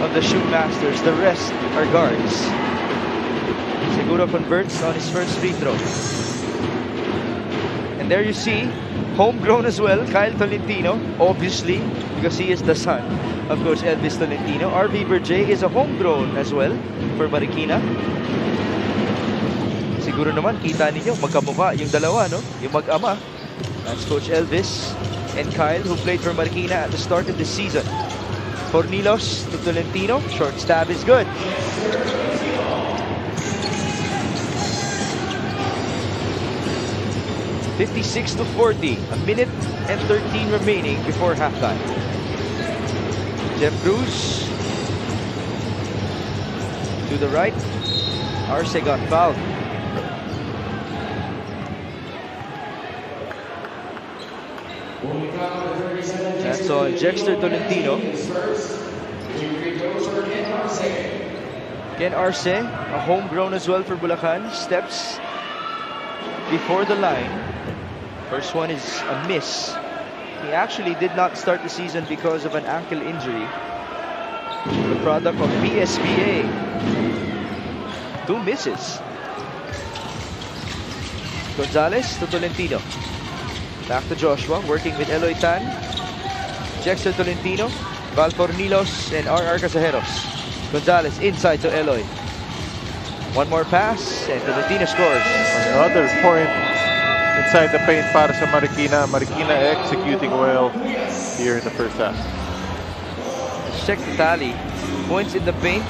of the Shoemasters. The rest are guards. Seguro converts on his first free throw. And there you see, homegrown as well, Kyle Tolentino, obviously, because he is the son of Coach Elvis Tolentino. RV Berjay is a homegrown as well for Marikina. Siguro naman, kita ninyo, magkamukha yung dalawa, no? Yung mag-ama. That's Coach Elvis and Kyle, who played for Marikina at the start of the season. Cornilos to Tolentino. Short stab is good. (56-40). A minute and 13 remaining before halftime. Jeff Cruz to the right. Arce got fouled. That's on Jexter Tolentino. Ken Arce, a homegrown as well for Bulacan, steps before the line. First one is a miss. He actually did not start the season because of an ankle injury. The product of PSBA. 2 misses. Gonzalez to Tolentino. Back to Joshua, working with Eloy Tan. Jexter Tolentino, Val Cornilos, and RR Casajeros. Gonzalez inside to Eloy. One more pass, and Tolentino scores. Another point inside the paint para sa Marikina. Marikina executing well here in the first half. Let's check the tally. Points in the paint.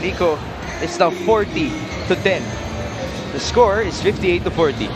Nico, it's now 40-10. The score is 58-40.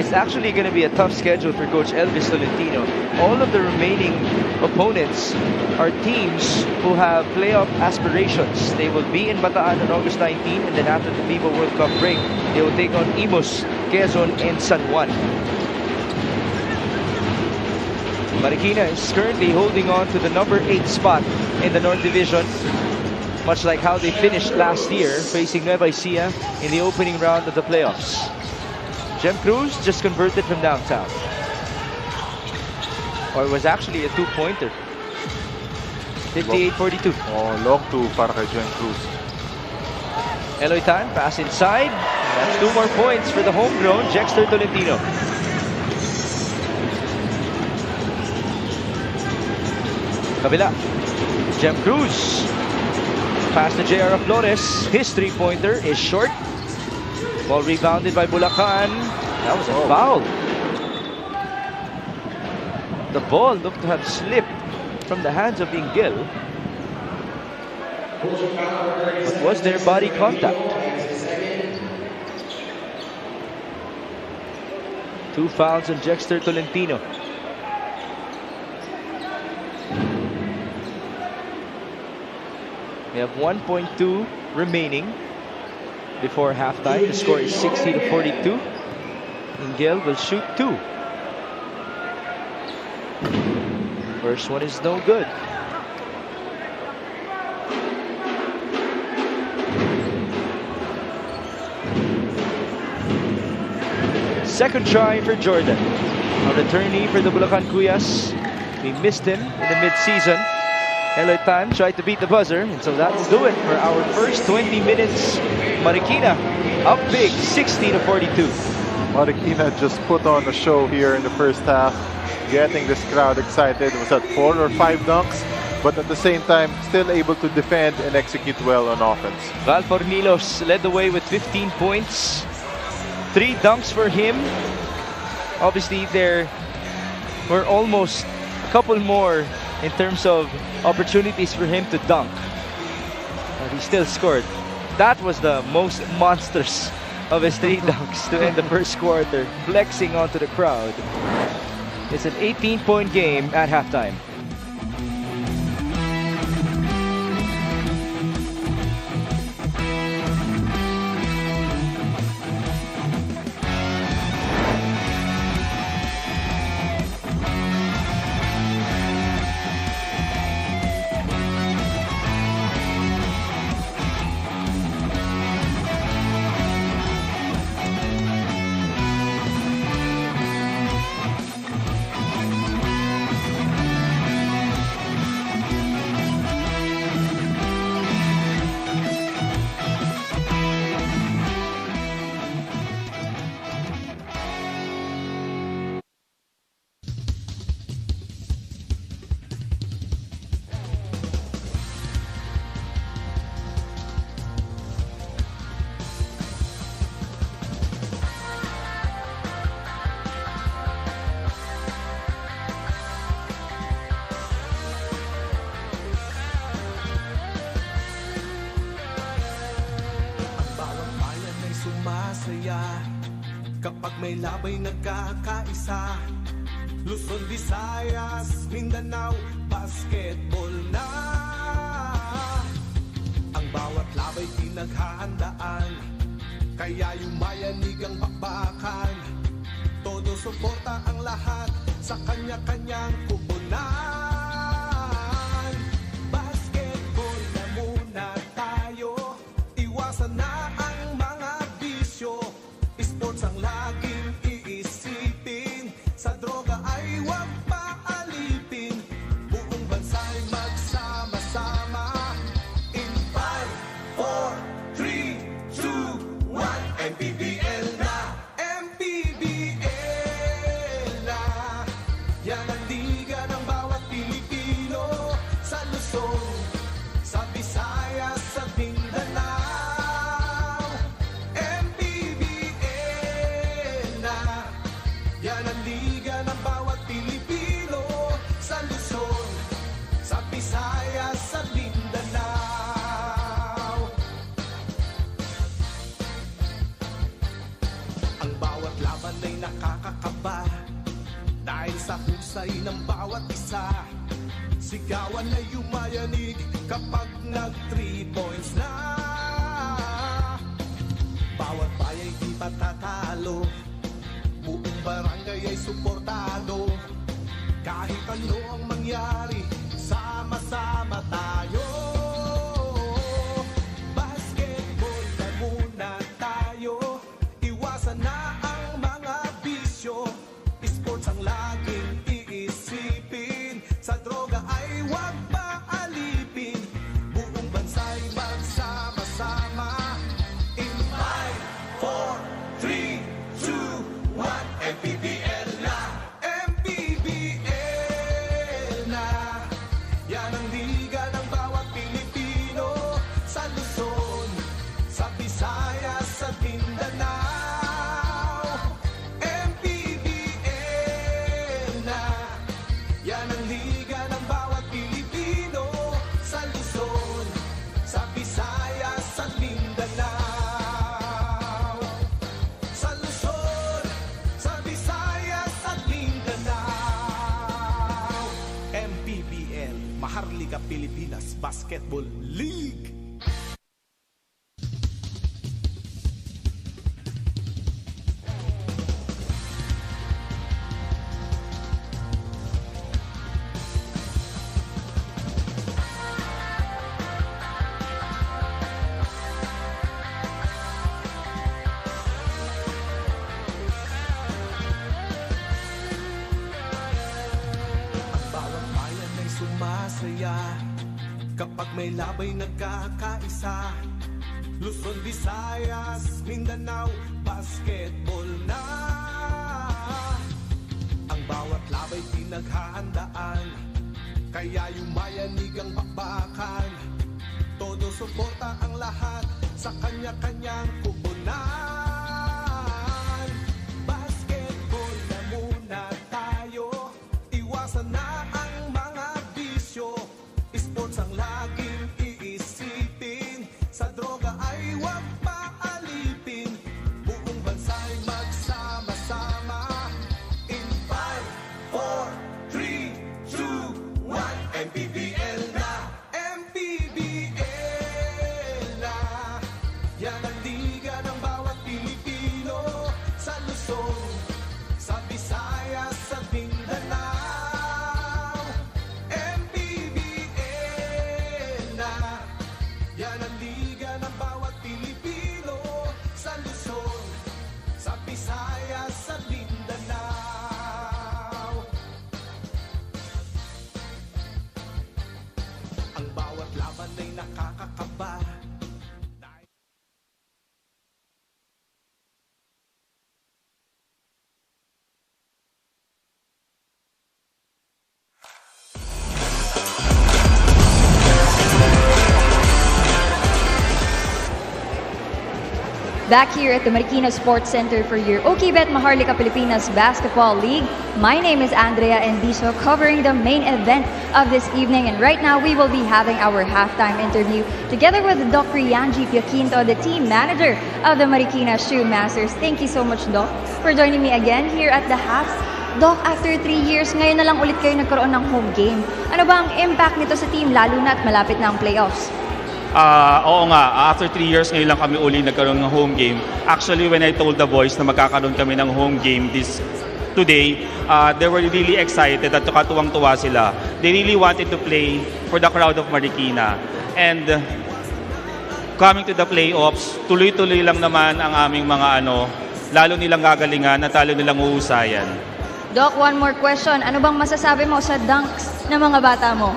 It's actually going to be a tough schedule for Coach Elvis Tolentino. All of the remaining opponents are teams who have playoff aspirations. They will be in Bataan on August 19, and then after the FIBA World Cup break, they will take on Imus, Quezon, and San Juan. Marikina is currently holding on to the number 8 spot in the North Division, much like how they finished last year, facing Nueva Ecija in the opening round of the playoffs. Jem Cruz just converted from downtown. Or it was actually a 2-pointer. 58-42. Oh, long two para kay Jem Cruz. Eloy Tan, pass inside. That's 2 more points for the homegrown Jexter Tolentino. Kabila. Jem Cruz. Pass to J.R. Flores. His 3-pointer is short. Ball rebounded by Bulacan. That was a foul. The ball looked to have slipped from the hands of Ingel. But was there body contact? 2 fouls on Jexter Tolentino. We have 1.2 remaining before halftime. The score is 60-42. Ingel will shoot 2. First one is no good. Second try for Jordan. A returnee for the Bulacan Kuyas. We missed him in the mid-season. Eloy Tan tried to beat the buzzer, and so that will do it for our first 20 minutes. Marikina up big, 60-42. Marikina just put on a show here in the first half, getting this crowd excited. It was at 4 or 5 dunks, but at the same time, still able to defend and execute well on offense. Val Fornilos led the way with 15 points. 3 dunks for him. Obviously, there were almost a couple more in terms of opportunities for him to dunk. But he still scored. That was the most monstrous of his 3 dunks to end the first quarter, flexing onto the crowd. It's an 18-point game at halftime. Kapag may labay nagkakaisa, Luzon, Visayas, Mindanao, basketball na. Ang bawat labay pinaghahandaan, kaya yumayanig ang bakbakan. Todo suporta ang lahat sa kanya-kanyang kupunan. Basketball na muna tayo, iwasan na ang mga bisyo. Sports ang laging iisipin, sa droga ay huwag paalipin. Buong bansa'y magsama-sama. In 5, 4, 3, 2, 1, MPBL na, MPBL na. Yan ang liga ng bawat Pilipino, sa Luzon, sa Visayas, sa Mindanao. Yan ang liga ng bawat Pilipino, sa Luzon, sa Visayas, sa Mindanao. Ang bawat laban ay nakakakaba, dahil sa husay ng bawat isa. Sigawan ay yumayanig kapag nag-3 points na. Bawat bayay di patatalo, buong barangay ay suportado. Kahit ano ang mangyari, sama-sama tayo. Basketball na muna tayo, iwasan na ang mga bisyo. Sports ang laging iisipin, sa droga ay huwag paalipin. Buong bansa'y magsama-sama. In 5, 4, 3, 2, 1, MPBL na, MPBL na. Yan ang liga ng bawat Pilipino, sa Luzon, sa Visayas, sa Mindanao. MPBL na. Yan ang liga ng bawat Pilipino, sa Luzon, sa Visayas, sa Mindanao. Maharlika Pilipinas Basketball League. masaya kapag may labay nagkakaisa. Luzon, Visayas, Mindanao, basketball na. Ang bawat labay pinaghahandaan, kaya yumayanig ang bakbakan. Todo suporta ang lahat sa kanya-kanyang kubunan. Basketball na muna tayo, iwasan na ang mga bisyo. Sports ang laging iisipin, sa droga ay huwag paalipin. Buong bansa'y magsama-sama. In 5, 4, 3, 2, 1, MPBL na, MPBL na. Yan ang liga ng bawat Pilipino, sa Luzon, sa Visayas, sa Mindanao. MPBL na. Yan ang liga ng bawat Pilipino, sa Luzon, sa Visayas, sa Mindanao. Ang bawat laban ay nakakakaba. Back here at the Marikina Sports Center for your OKBet Maharlika Pilipinas Basketball League. My name is Andrea Endiso, covering the main event of this evening. And right now, we will be having our halftime interview together with Dr. Yanji Piaquinto, the team manager of the Marikina Shoe Masters. Thank you so much, Doc, for joining me again here at the half. Doc, after 3 years, ngayon na lang ulit kayo nagkaroon ng home game. Ano ba ang impact nito sa team, lalo na at malapit na ang playoffs? Oo nga, after 3 years ngayon lang kami uli nagkaroon ng home game. Actually, when I told the boys na magkakaroon kami ng home game today, they were really excited at katuwang-tuwa sila. They really wanted to play for the crowd of Marikina. And coming to the playoffs, tuloy-tuloy lang naman ang aming mga lalo nilang gagalingan at lalo nilang uhusayan. Doc, one more question. Ano bang masasabi mo sa dunks ng mga bata mo?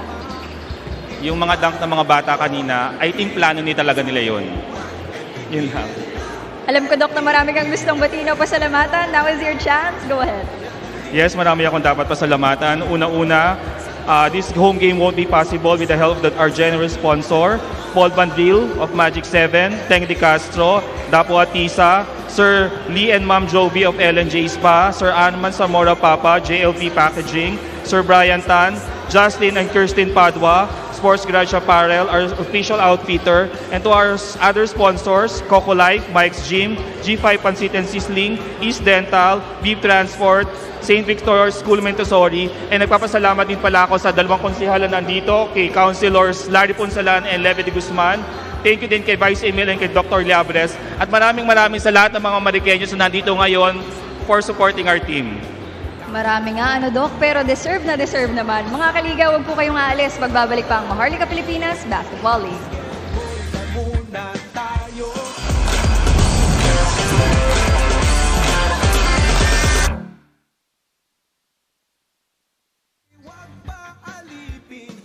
Yung mga dunk ng mga bata kanina, I think plano talaga nila yun. Yun lang. Alam ko, Doc, na marami kang gustong batiin o pasalamatan. Now is your chance. Go ahead. Yes, marami akong dapat pasalamatan. Una-una, this home game won't be possible with the help of our generous sponsor, Paul Bandil of Magic 7, Teng De Castro, Dapo Atisa, Sir Lee and Ma'am Joby of L&J Spa, Sir Anman Zamora Papa, JLP Packaging, Sir Brian Tan, Justin and Kirsten Padua, Sports Garage Apparel, our official outfitter, and to our other sponsors, Coco Life, Mike's Gym, G5 Pansit and Sizzling, East Dental, Beef Transport, St. Victor's School Montessori, and nagpapasalamat din pala ako sa dalawang konsihalan nandito, kay Councilors Larry Punsalan and Leve de Guzman. Thank you din kay Vice Emil and kay Dr. Liabres. At maraming sa lahat ng mga Marikeños na nandito ngayon for supporting our team. Marami nga, Doc, pero deserve naman. Mga kaliga, huwag po kayong aalis. Pagbabalik pa ang Maharlika Pilipinas Basketball League. Muna tayo. Huwag paalipin,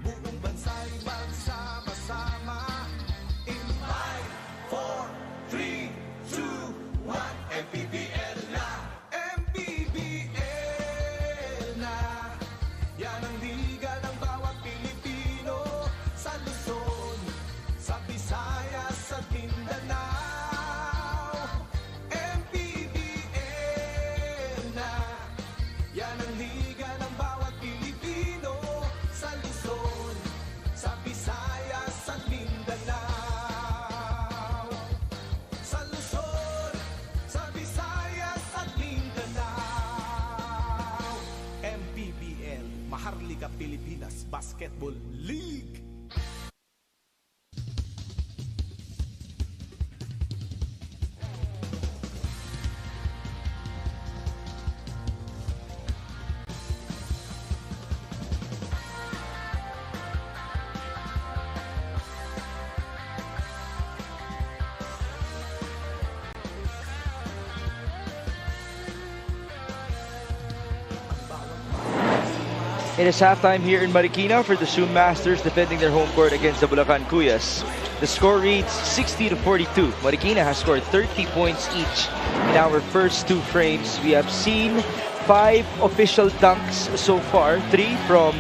buong bansa'y magsama-sama. In 5, 4, 3, 2, 1, MPBL na, MPBL na. Yan ang liga ng bawat Pilipino, sa Luzon, sa Visayas, sa Mindanao. MPBL na. Yan ang liga ng bawat Pilipino, sa Luzon, sa Visayas, sa Mindanao. Sa Luzon, sa Visayas, at Mindanao. MPBL, Maharlika Pilipinas Basketball League. It is halftime here in Marikina for the Zoom Masters defending their home court against the Bulacan Cuyas. The score reads 60-42. Marikina has scored 30 points each in our first two frames. We have seen 5 official dunks so far, 3 from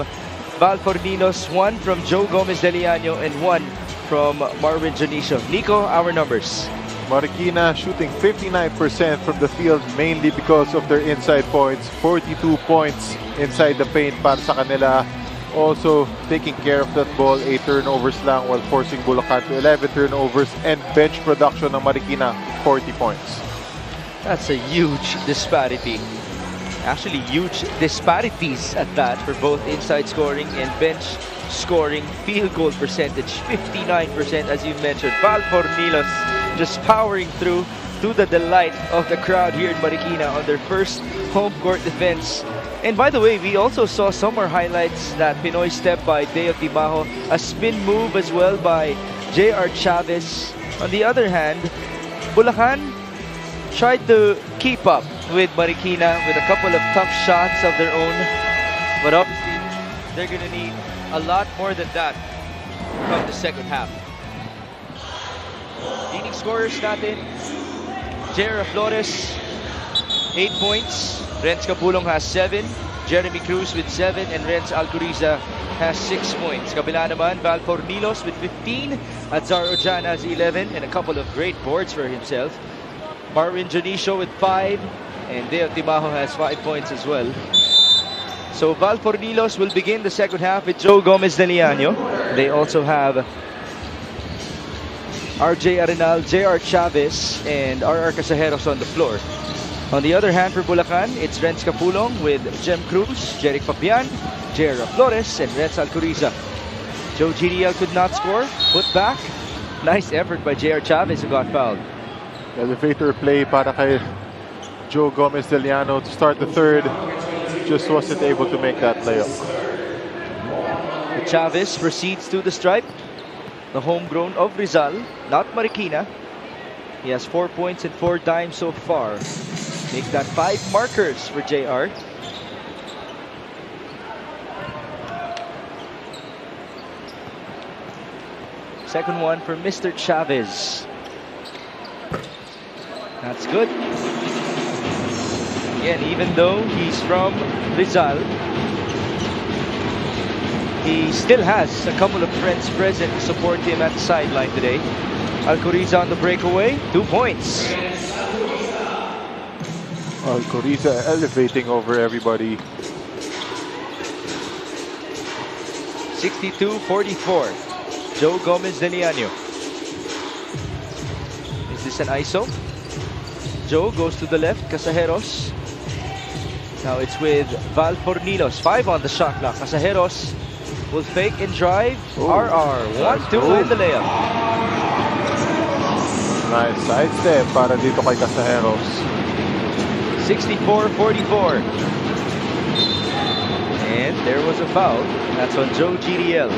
Val Fornilos, 1 from Joe Gomez Deliano, and 1 from Marvin Janicio. Nico, our numbers. Marikina shooting 59% from the field mainly because of their inside points. 42 points inside the paint para sa kanila. Also taking care of that ball, 8 turnovers lang while forcing Bulacan to 11 turnovers, and bench production ng Marikina, 40 points. That's a huge disparity. Actually, huge disparities at that for both inside scoring and bench scoring. Field goal percentage, 59% as you mentioned. Val Fornilos just powering through to the delight of the crowd here in Marikina on their first home court defense. And by the way, we also saw some more highlights. That Pinoy step by Deo Timajo, a spin move as well by J.R. Chavez. On the other hand, Bulacan tried to keep up with Marikina with a couple of tough shots of their own. But obviously, they're going to need a lot more than that from the second half. Leading scorers natin, J.R. Flores, 8 points. Renz Capulong has 7. Jeremy Cruz with 7. And Renz Alcoriza has 6 points. Kabila naman, Val Fornilos with 15. Azar Ojan has 11. And a couple of great boards for himself. Marvin Janicio with 5. And Deo Timajo has 5 points as well. So Val Fornilos will begin the second half with Joe Gomez Deliano. They also have RJ Arenal, JR Chavez, and RR Casajeros on the floor. On the other hand, for Bulacan, it's Renz Capulong with Jem Cruz, Jeric Papian, J.R. Flores, and Renz Alcoriza. Joe GDL could not score. Put back. Nice effort by J.R. Chavez who got fouled. Elevator play para kay Joe Gomez Deliano to start the third. Just wasn't able to make that layup. Chavez proceeds to the stripe. The homegrown of Rizal, not Marikina. He has 4 points and 4 dimes so far. Make that 5 markers for JR. Second one for Mr. Chavez. That's good. Again, even though he's from Rizal, he still has a couple of friends present to support him at the sideline today. Alcoriza on the breakaway, 2 points. Alcoriza elevating over everybody. 62-44. Joe Gomez Deliano. Is this an ISO? Joe goes to the left, Casajeros. Now it's with Val Fornilos. 5 on the shot clock. Casajeros will fake and drive. RR 1-2 in the layup. Nice side step para dito kay Casajeros. 64-44. And there was a foul. That's on Joe GDL.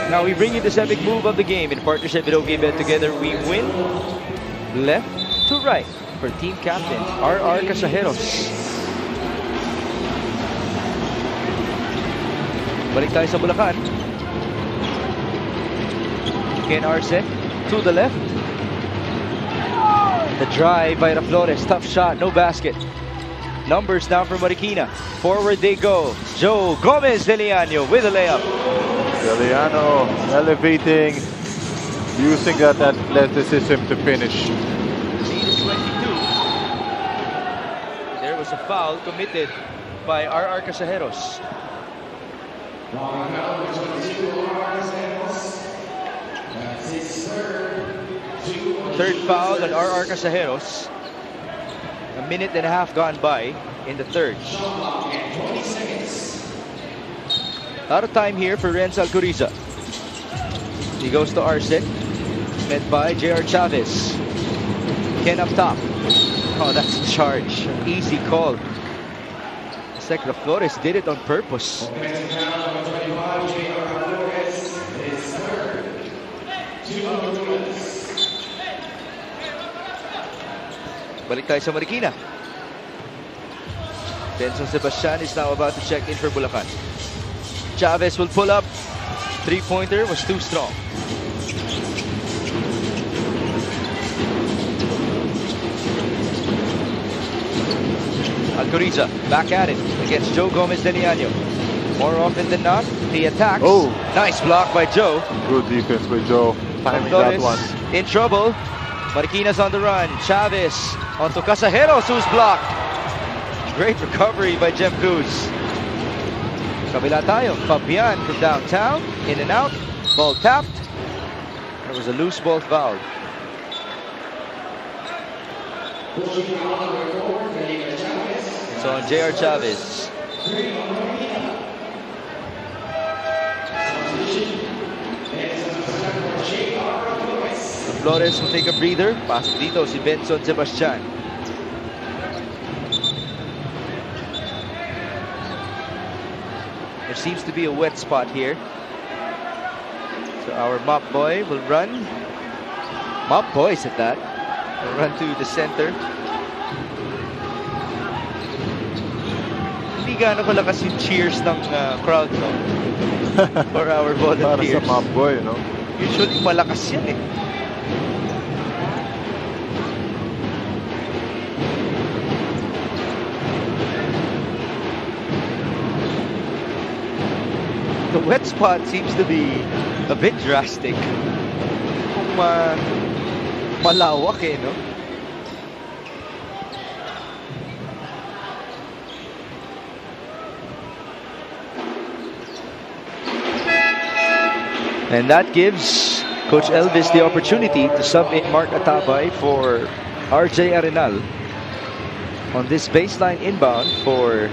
Now we bring you this epic move of the game in partnership with OKBet. Together we win. Left to right for team captain RR Casajeros. Balik tayo sa Bulacan. Ken Arce to the left. The drive by Flores, tough shot, no basket. Numbers now for Marikina. Forward they go. Joe Gomez Deliano with a layup. Deliano elevating, using that athleticism to finish. Lead is 22. There was a foul committed by RR Casajeros. Third foul on RR Casajeros. A minute and a half gone by in the third. Out of time here for Renz Alcoriza. He goes to Arce. Met by J.R. Chavez. Ken up top. Oh, that's a charge. Easy call. It's like Flores did it on purpose. Balik tayo sa Marikina. Benson Sebastian is now about to check in for Bulacan. Chavez will pull up. Three-pointer was too strong. Alcoriza back at it against Joe Gomez de Liano. More often than not, he attacks. Oh. Nice block by Joe. Good defense by Joe. Timing that one. In trouble. Marikina's on the run. Chavez onto Casajeros, who's blocked. Great recovery by Jem Cruz. Kabila tayo. Fabian from downtown. In and out. Ball tapped. There was a loose ball foul. So on J.R. Chavez. Flores will take a breather. Pasok dito si Benson Sebastian. There seems to be a wet spot here. So our mop boy will run. Mop boys at that. Will run to the center. Hindi gaano kalakas yung cheers ng crowd, no? For our volunteers. Para sa mop boy, no? Usually malakas yan eh. The wet spot seems to be a bit drastic. Kung malawak eh, no? And that gives Coach Elvis the opportunity to sub in Mark Atabay for RJ Arenal on this baseline inbound for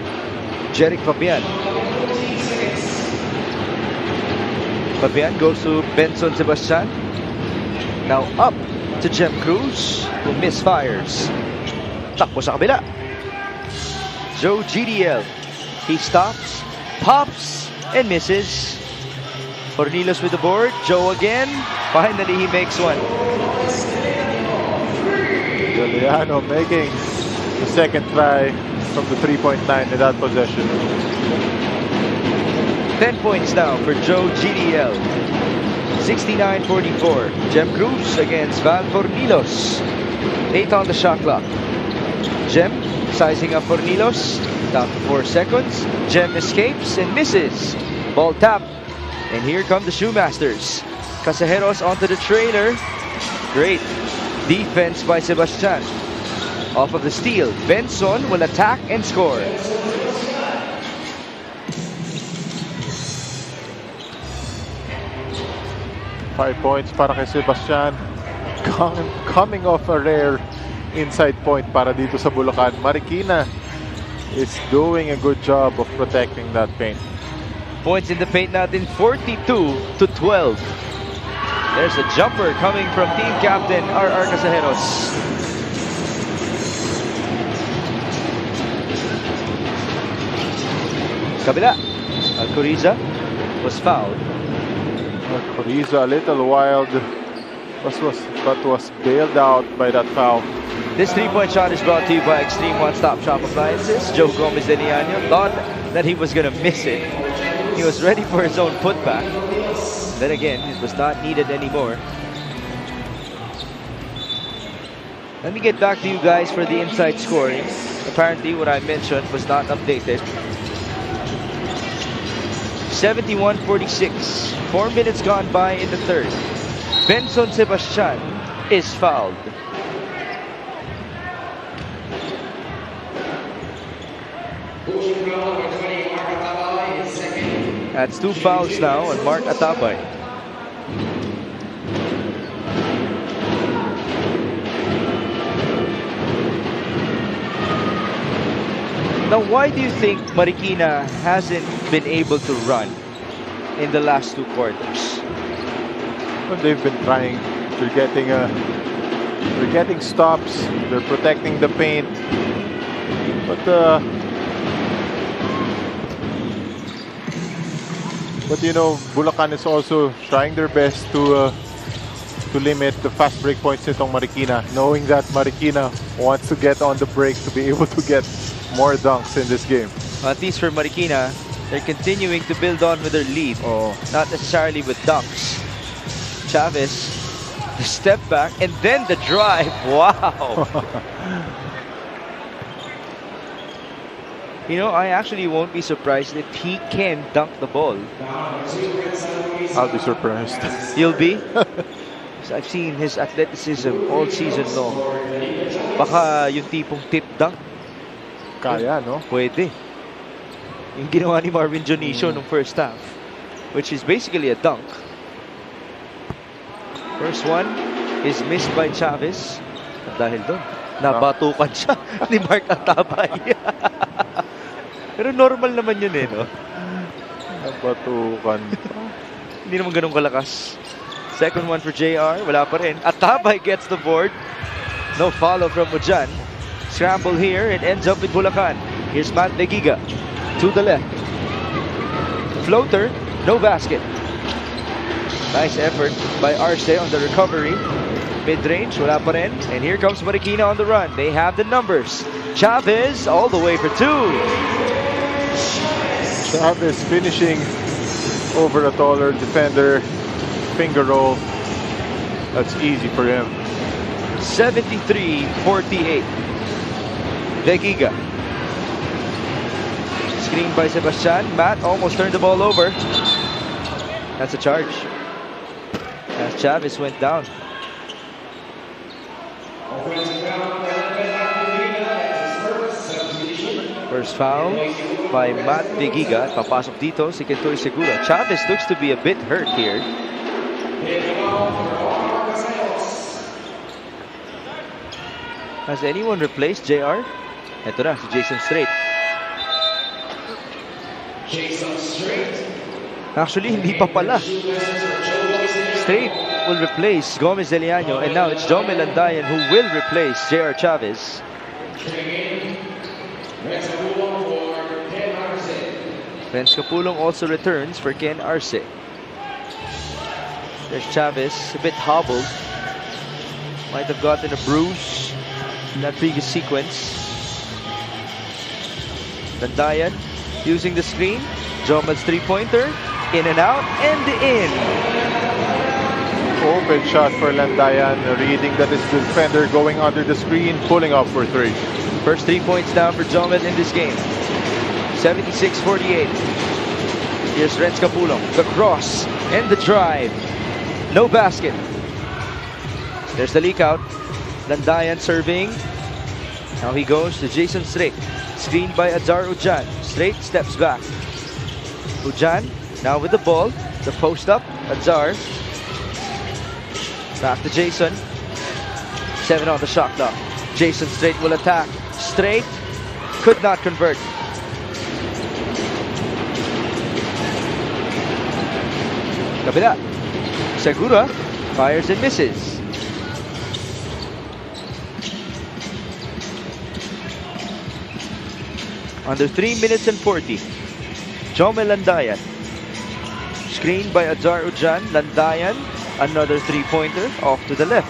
Jeric Fabian. Fabian goes to Benson Sebastian. Now up to Jem Cruz, who misfires. Takbo sa kabila. Joe GDL. He stops, pops, and misses. Cornelius with the board. Joe again. Finally, he makes one. Juliano making the second try from the 3-point line in that possession. 10 points now for Joe GDL. 69-44. Jem Cruz against Val Cornelius. 8 on the shot clock. Jem sizing up Cornelius. Down to 4 seconds. Jem escapes and misses. Ball tap. And here come the Shoemasters. Casajeros onto the trailer. Great defense by Sebastian. Off of the steal, Benson will attack and score. Five points para kay Sebastian. Coming off a rare inside point para dito sa Bulacan. Marikina is doing a good job of protecting that paint. Points in the paint natin, 42-12. There's a jumper coming from team captain R.R. Casajeros. Kabila. Alcoriza was fouled. Alcoriza a little wild, but was bailed out by that foul. This three-point shot is brought to you by Extreme One-Stop Shop Appliances. Joe Gomez de Liano thought that he was going to miss it. He was ready for his own putback. Then again, it was not needed anymore. Let me get back to you guys for the inside scoring. Apparently, what I mentioned was not updated. 71-46. 4 minutes gone by in the third. Benson Sebastian is fouled. That's 2 fouls now on Mark Atabay. Now, why do you think Marikina hasn't been able to run in the last 2 quarters? Well, they've been trying. They're getting stops. They're protecting the paint. But you know, Bulacan is also trying their best to limit the fast break points nitong Marikina, knowing that Marikina wants to get on the break to be able to get more dunks in this game. At least for Marikina, they're continuing to build on with their lead. Not necessarily with dunks. Chavez, the step back, and then the drive. Wow. You know, I actually won't be surprised if he can dunk the ball. I'll be surprised. You'll be? I've seen his athleticism all season long. Baka yung tipong tip dunk. Kaya, no? Pwede. Yung ginawa ni Marvin Dionisio nung first half, which is basically a dunk. First one is missed by Chavez. At dahil doon, nabatukan siya ni Mark Atabay. Pero normal naman yun eh, no? Nabatukan. Hindi naman ganun kalakas. Second one for JR. Wala pa rin. Atabay gets the board. No follow from Ujan. Scramble here. It ends up with Bulacan. Here's Matt Begiga. To the left. Floater. No basket. Nice effort by Arce on the recovery. Mid-range. Wala pa rin. And here comes Marikina on the run. They have the numbers. Chavez all the way for two. Chavez finishing over a taller defender. Finger roll. That's easy for him. 73-48. Begiga. Screen by Sebastian. Matt almost turned the ball over. That's a charge. As Chavez went down. First foul by Matt Begiga. Papasok dito si Kentoy Segura. Chavez looks to be a bit hurt here. Has anyone replaced JR? Ito na, si Jason Strait. Actually, hindi pa pala. Strait will replace Gomez Deliano, and now it's Jomel Landayan who will replace JR Chavez. Renz Capulong also returns for Ken Arce. There's Chavez, a bit hobbled. Might have gotten a bruise in that previous sequence. Landayan using the screen. Jomel's three-pointer. In and out and in. Open shot for Landayan. Reading that is the defender going under the screen, pulling up for three. First 3 points down for Jomel in this game. 76-48. Here's Renz Capulong. The cross and the drive. No basket. There's the leak out. Landayan serving. Now he goes to Jason Strait. Screened by Azar Ujan. Strait steps back. Ujan now with the ball. The post up. Azar. Back to Jason. 7 on the shot clock. Jason Strait will attack. Strait could not convert. Kabila. Segura fires and misses. Under 3 minutes and 40. Jomel Landayan. Screened by Azar Ujan. Landayan. Another three-pointer off to the left.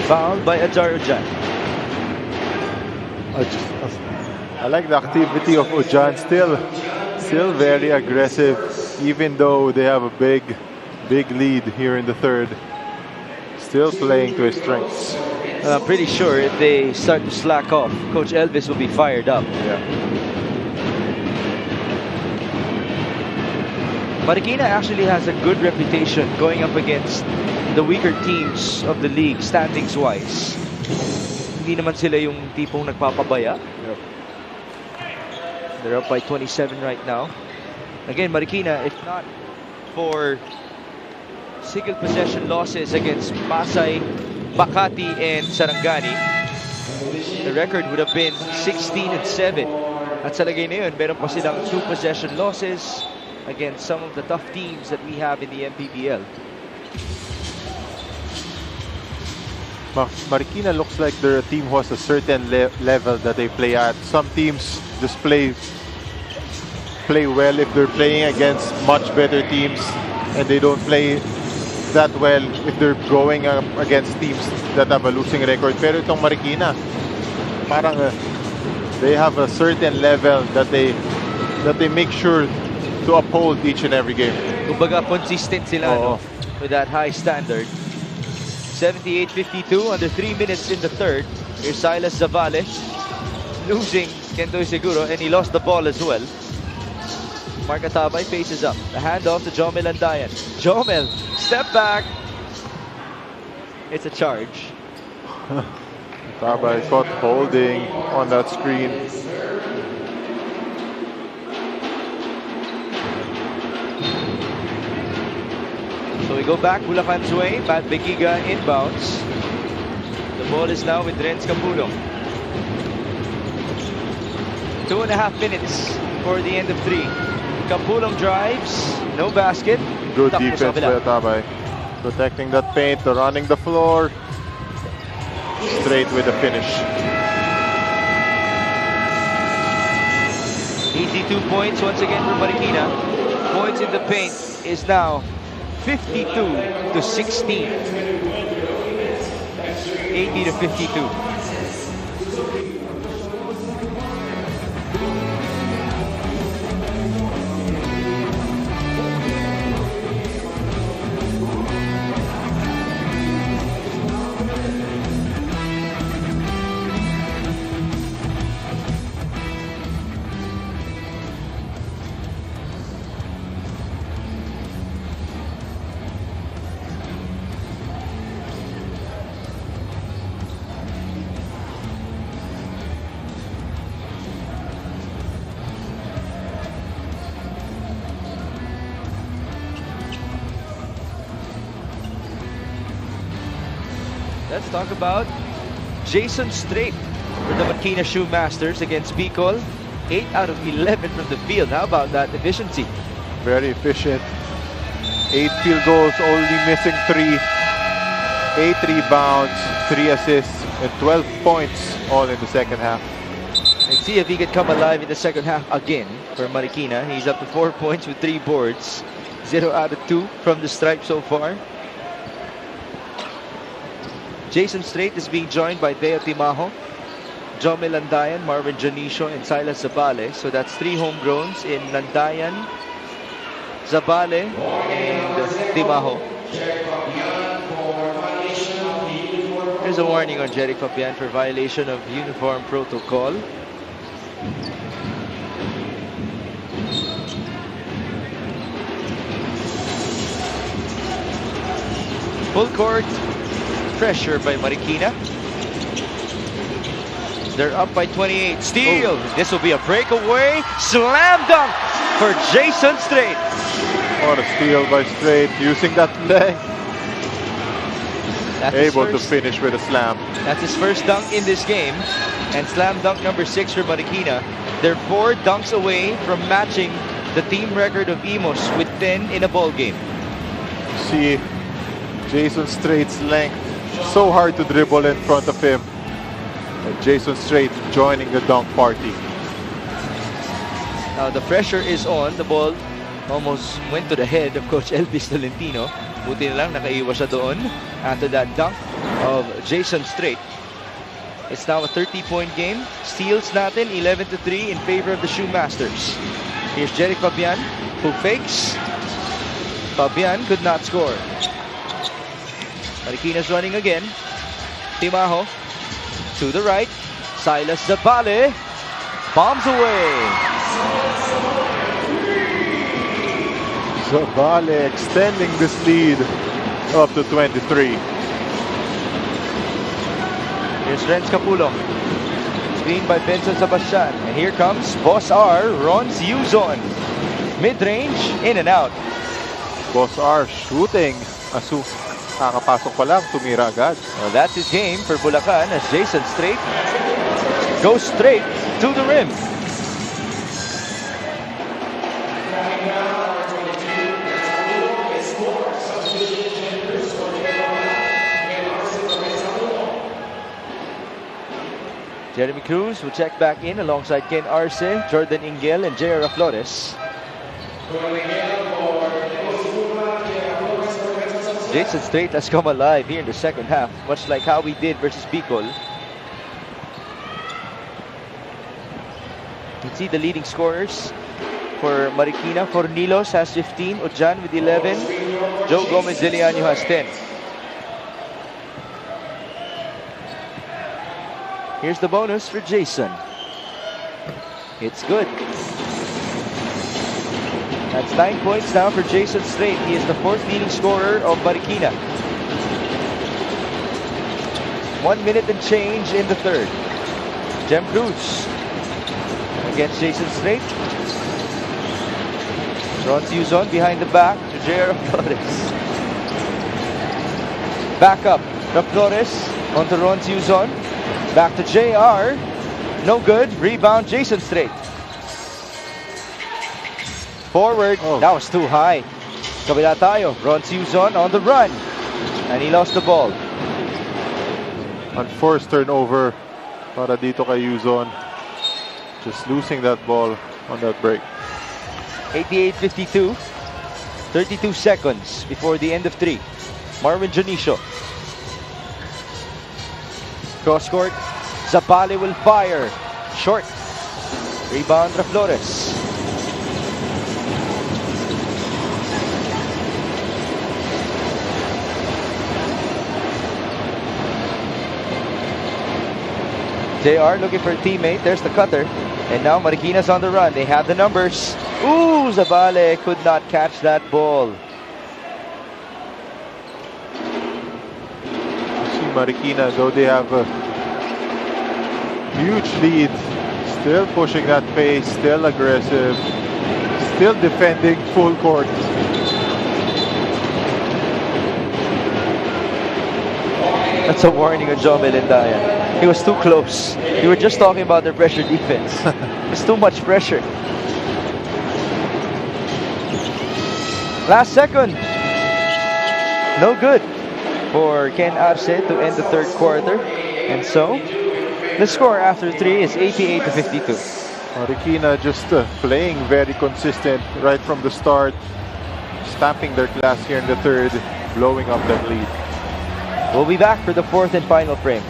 Fouled by Azar Ujan. I like the activity of Ujan. Still very aggressive, even though they have a big lead here in the third. Still playing to his strengths. I'm pretty sure if they start to slack off, Coach Elvis will be fired up. Yeah. Marikina actually has a good reputation going up against the weaker teams of the league, standings-wise. Hindi naman sila yung tipong nagpapabaya. Yep. They're up by 27 right now. Again, Marikina, if not for single possession losses against Pasay, Makati, and Sarangani, the record would have been 16-7. At sa lagay na yun, meron pa silang 2 possession losses against some of the tough teams that we have in the MPBL. Marikina looks like they're a team who has a certain level that they play at. Some teams just play well if they're playing against much better teams, and they don't play that well if they're going up against teams that have a losing record. Pero itong Marikina, parang they have a certain level that they make sure to uphold each and every game. Kumbaga, consistent sila no? With that high standard. 78-52, under 3 minutes in the third. Here's Silas Zavale losing Kento Seguro, and he lost the ball as well. Mark Atabay faces up. The handoff to Jomel Andayan. Jomel, step back. It's a charge. Atabay caught holding on that screen. So we go back Bulacan's way. Matt Begiga inbounds. The ball is now with Renz Capulong. 2.5 minutes for the end of 3. Capulong drives, no basket. Good defense by Atabay. Protecting that paint, running the floor. Straight with the finish. 82 points once again for Marikina. Points in the paint is now 52-16. 80-52. Let's talk about Jason Strait for the Marikina Shoemasters against Bicol. 8 out of 11 from the field. How about that efficiency? Very efficient. 8 field goals, only missing 3. 8 rebounds, 3 assists, and 12 points all in the second half. Let's see if he can come alive in the second half again for Marikina. He's up to 4 points with 3 boards. 0 out of 2 from the stripe so far. Jason Strait is being joined by Deo Timajo, Jomel Landayan, Marvin Janicio, and Silas Zabale. So that's 3 homegrowns in Landayan, Zabale, and Timajo. There's a warning on Jeric Fabian for violation of uniform protocol. Full court pressure by Marikina. They're up by 28. Steal. This will be a breakaway. Slam dunk for Jason Strait. What a steal by Strait, using that leg. Able to finish with a slam. That's his first dunk in this game. And slam dunk number 6 for Marikina. They're 4 dunks away from matching the team record of Imos with 10 in a ball game. See Jason Strait's length. So hard to dribble in front of him. And Jason Strait joining the dunk party. Now the pressure is on. The ball almost went to the head of Coach Elvis Tolentino. Buti na lang nakaiwas siya doon after that dunk of Jason Strait. It's now a 30-point game. Steals natin 11-3 in favor of the Shoemasters. Here's Jeric Fabian, who fakes. Fabian could not score. Marikina's running again. Timajo to the right. Silas Zabale bombs away. Zabale extending this lead up to 23. Here's Renz Capulong. Screen by Benson Sebastian. And here comes Boss R, Ron's Yuzon. Mid-range, in and out. Boss R shooting. Asu. Nakapasok pa lang, tumira agad. Well, that's his game for Bulacan as Jason Strait goes straight to the rim. Jeremy Cruz will check back in alongside Ken Arce, Jordan Ingel, and J.R. Flores. Jason Strait has come alive here in the second half, much like how we did versus Bicol. You see the leading scorers for Marikina. Fornilos has 15, Ojan with 11, Joe Gomez de Leaño has 10. Here's the bonus for Jason. It's good. That's 9 points now for Jason Strait. He is the 4th leading scorer of Marikina. 1 minute and change in the 3rd. Jem Cruz against Jason Strait. Ron Zuzon behind the back to J.R. Flores. Back up. Flores onto Ron Zuzon. Back to JR. No good. Rebound, Jason Strait. Forward. Oh. That was too high. Kabila tayo. Ron Zuzon on the run. And he lost the ball. Unforced turnover para dito kay Yuzon. Just losing that ball on that break. 88-52. 32 seconds before the end of 3. Marvin Jonicio. Cross court. Zabale will fire. Short. Rebound, Flores. JR looking for a teammate. There's the cutter. And now Marikina's on the run. They have the numbers. Ooh, Zabale could not catch that ball. See Marikina, though they have a huge lead, still pushing that pace, still aggressive, still defending full court. That's a warning on John Melendaya. He was too close. You were just talking about their pressure defense. It's too much pressure. Last second. No good for Ken Arce to end the 3rd quarter. And so, the score after 3 is 88-52. Marikina just playing very consistent right from the start, stamping their class here in the 3rd, blowing up that lead. We'll be back for the 4th and final frame.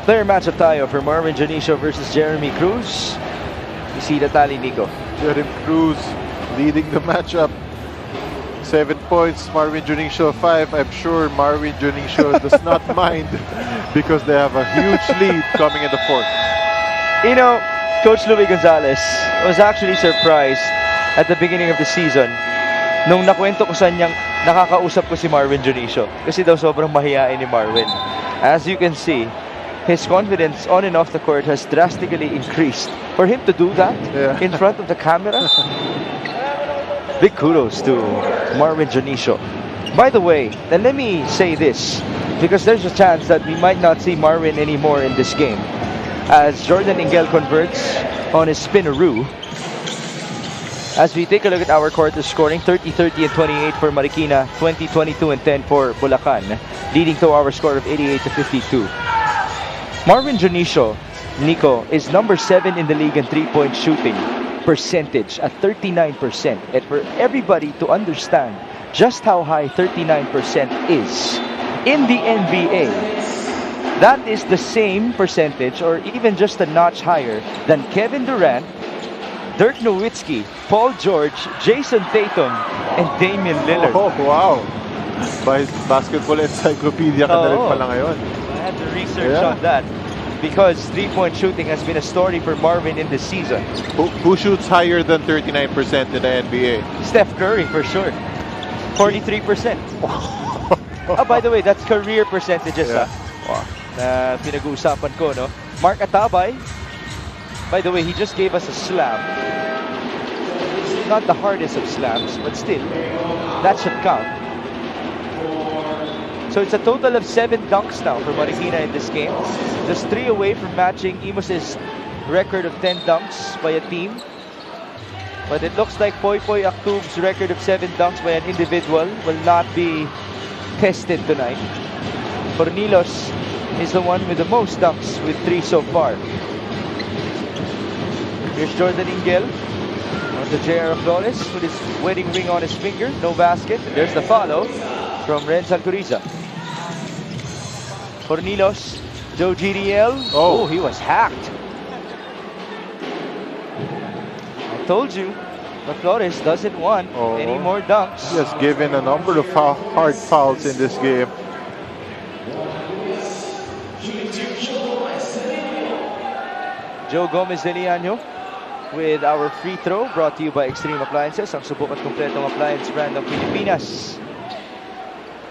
Player matchup tayo for Marvin Jonicio versus Jeremy Cruz. You see the tally, Nico. Jeremy Cruz leading the matchup. 7 points, Marvin Jonicio 5. I'm sure Marvin Jonicio does not mind because they have a huge lead coming in the 4th. You know, Coach Louie Gonzalez was actually surprised at the beginning of the season nung nakwento ko sa niyang nakakausap ko si Marvin Jonicio kasi daw sobrang mahihain ni Marvin. As you can see, his confidence on and off the court has drastically increased. For him to do that in front of the camera, big kudos to Marvin Jonicio. By the way, then let me say this, because there's a chance that we might not see Marvin anymore in this game. As Jordan Ingel converts on his spinaroo. As we take a look at our quarter scoring, 30, 30, and 28 for Marikina, 20, 22, and 10 for Bulacan, leading to our score of 88-52. Marvin Jonicio, Nico, is number 7 in the league in 3-point shooting percentage at 39%. And for everybody to understand just how high 39% is in the NBA, that is the same percentage or even just a notch higher than Kevin Durant, Dirk Nowitzki, Paul George, Jason Tatum, and Damian Lillard. Oh, wow. Basketball encyclopedia ka na rin pala ngayon. I had to research on that because 3-point shooting has been a story for Marvin in this season. Who shoots higher than 39% in the NBA? Steph Curry for sure. 43%. Oh, by the way, that's career percentages. Wow. Pinag-uusapan ko, no? Mark Atabay, by the way, he just gave us a slam. not the hardest of slams, but still, that should count. So it's a total of 7 dunks now for Marikina in this game. Just 3 away from matching Imos's record of 10 dunks by a team. But it looks like Poy Poy Aktub's record of 7 dunks by an individual will not be tested tonight. Fornilos is the one with the most dunks with 3 so far. Here's Jordan Ingel on the JR Flores with his wedding ring on his finger. No basket. And there's the follow from Renzo Alcoriza. Fornilos, Joe GDL. Oh, he was hacked. I told you, but Flores doesn't want any more dunks. He has given a number of hard fouls in this game. Joe Gomez de Liano with our free throw, brought to you by Extreme Appliances, ang subok at kompletong appliance brand ng Pilipinas.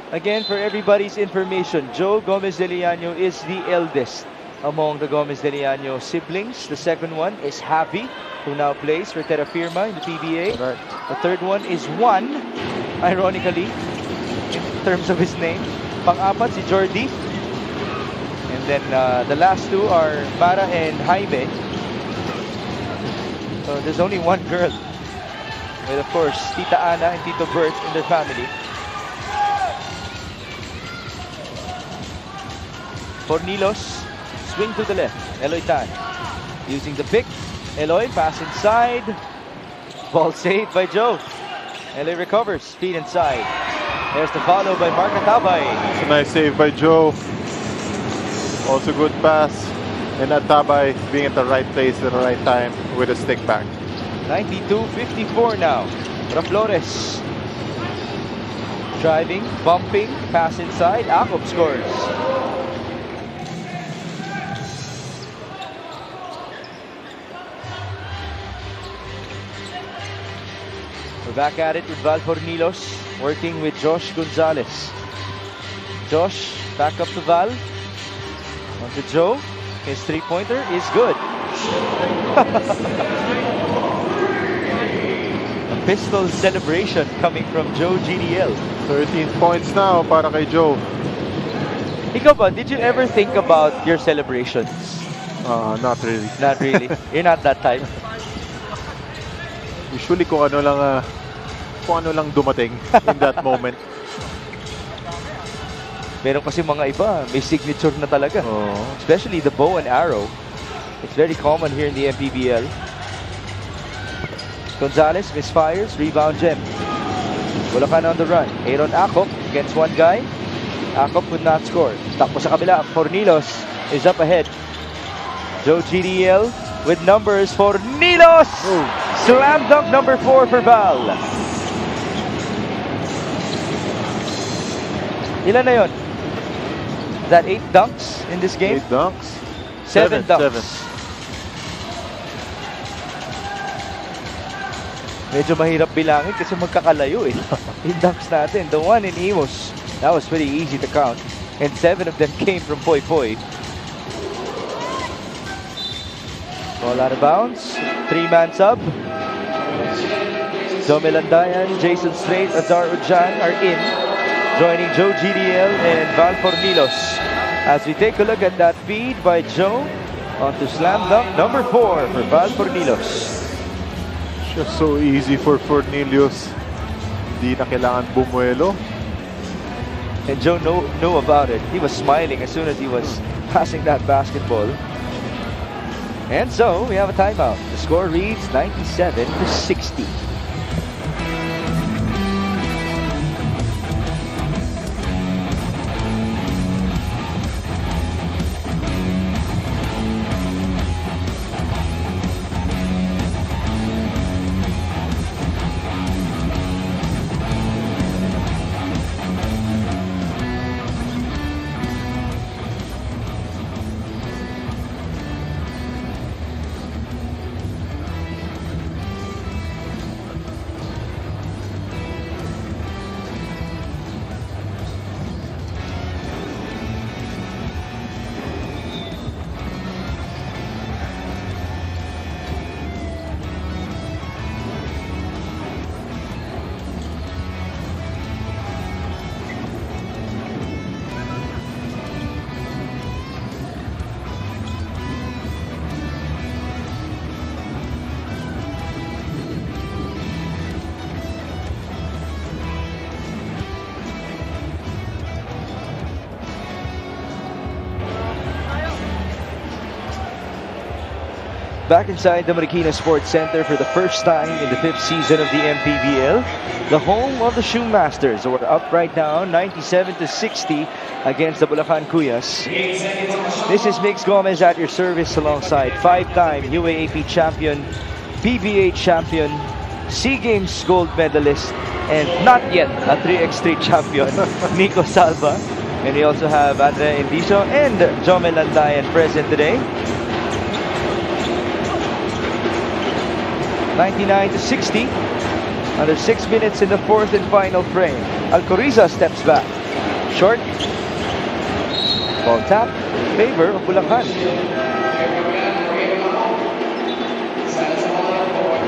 Again, for everybody's information, Joe Gomez de Liano is the eldest among the Gomez de Liano siblings. The second one is Javi, who now plays for Terra Firma in the PBA. Right. The third one is Juan, ironically, in terms of his name. Pang-apat si Jordi. And then the last two are Mara and Jaime. So there's only one girl. With, of course, Tita Ana and Tito Bert in their family. Fornilos, swing to the left. Eloy Tan using the pick. Eloy pass inside. Ball saved by Joe. Eloy recovers. Feed inside. There's the follow by Mark Atabay. It's a nice save by Joe. Also good pass. And Atabay being at the right place at the right time with a stick back. 92-54 now. Para Flores. Driving, bumping, pass inside. Jacob scores. We're back at it with Val Fornilos working with Josh Gonzalez. Josh back up to Val. On to Joe. His three-pointer is good. A pistol celebration coming from Joe GDL. 13 points now para kay Joe. Ikaw ba, did you ever think about your celebrations? Not really. Not really. You're not that type. Usually kung ano lang dumating in that moment. Meron kasi mga iba, may signature na talaga. Especially the bow and arrow. It's very common here in the MPBL. Gonzalez misfires, rebound gem. Bulacan on the run. Aaron Akop against one guy. Akop could not score. Takbo sa kabila. Fornilos is up ahead. Joe GDL with numbers. Fornilos! Slam dunk number 4 for Val. Ilan na yun? Is that 8 dunks in this game? 8 dunks? 7 dunks. 7. Medyo mahirap bilangin kasi magkakalayo eh. 8 dunks natin. The one in Imos, that was pretty easy to count. And 7 of them came from Poy Poy. Ball out of bounds. 3-man sub. Dome Landayan, Jason Strait, Azar Ujan are in, joining Joe GDL and Val Fornilos. As we take a look at that feed by Joe onto slam dunk number 4 for Val Fornilos. Just so easy for Fornilius. Hindi na kailangan bumuelo. And Joe know about it. He was smiling as soon as he was passing that basketball. And so we have a timeout. The score reads 97-60. Back inside the Marikina Sports Center for the first time in the 5th season of the MPBL. The home of the Shoemasters. We're up right now, 97-60 against the Bulacan Cuyas. This is Mix Gomez at your service alongside 5-time UAAP champion, PBA champion, SEA Games gold medalist, and not yet a 3x3 champion, Nico Salva. And we also have Andrea Indiso and Jomel Landayan present today. 99-60. Under 6 minutes in the 4th and final frame. Alcoriza steps back. Short. Ball tap in favor of Bulacan.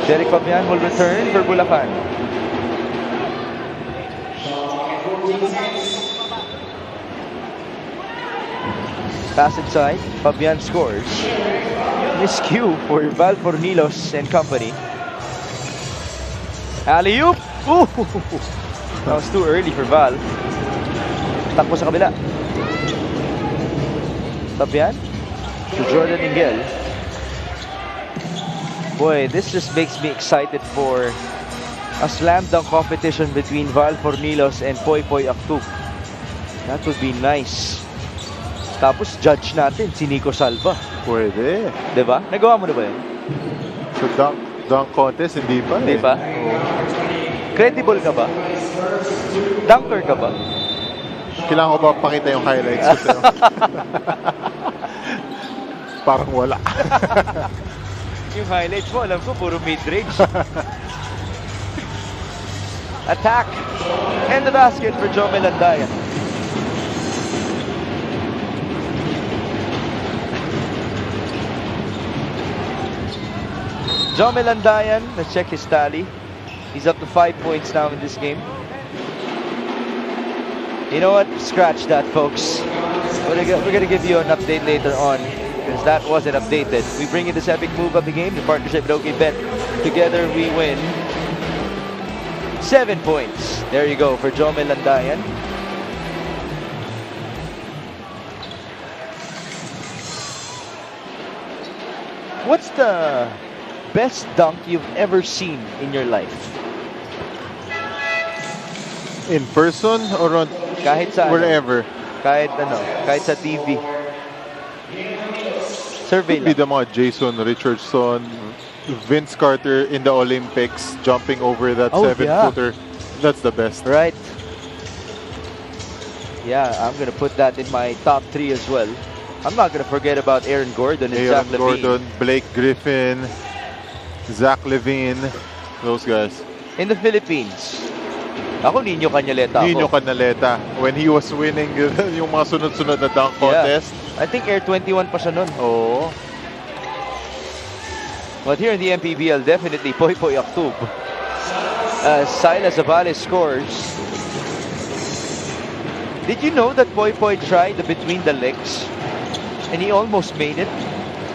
Derek Fabian will return for Bulacan. Pass inside. Fabian scores. Miscue for Val Fornilos and company. Alley-oop! Ooh! That was too early for Val. Takbo sa kabila. Fabian to Jordan Ingel. Boy, this just makes me excited for a slam dunk competition between Val Fornilos and Poy Poy Aktub. That would be nice. Tapos judge natin si Nico Salva. Pwede. Diba? Nagawa mo na ba yun? So dunk contest, hindi pa Hindi pa? Credible ka ba? Dunker ka ba? Kailangan ko ba pakita yung highlights ko sa'yo? Parang wala. Yung highlights mo, alam ko, puro mid-range. Attack! And the basket for Jomel Landayan. Jomel Landayan, let's check his tally. He's up to 5 points now in this game. You know what? Scratch that, folks. We're gonna give you an update later on because that wasn't updated. We bring you this epic move of the game, the partnership with OKBet. Together we win 7 points. There you go for Jomel Landayan. What's the best dunk you've ever seen in your life? In person or on Kahit sa wherever? Kahit sa TV. Survey Could be lang. the mga Jason Richardson, Vince Carter in the Olympics jumping over that 7-footer. That's the best. Right. Yeah, I'm gonna put that in my top 3 as well. I'm not gonna forget about Aaron Gordon and Zach Levine. Gordon, Blake Griffin, Zach Levine, those guys. In the Philippines, ako Nino Canaleta Nino ako. Canaleta, when he was winning yung mga sunod-sunod na dunk contest. I think Air 21 pa siya nun. Oo. But here in the MPBL, definitely Poy Poy Aktub. Silas Zavales scores. Did you know that Poy Poy tried the between the legs? And he almost made it.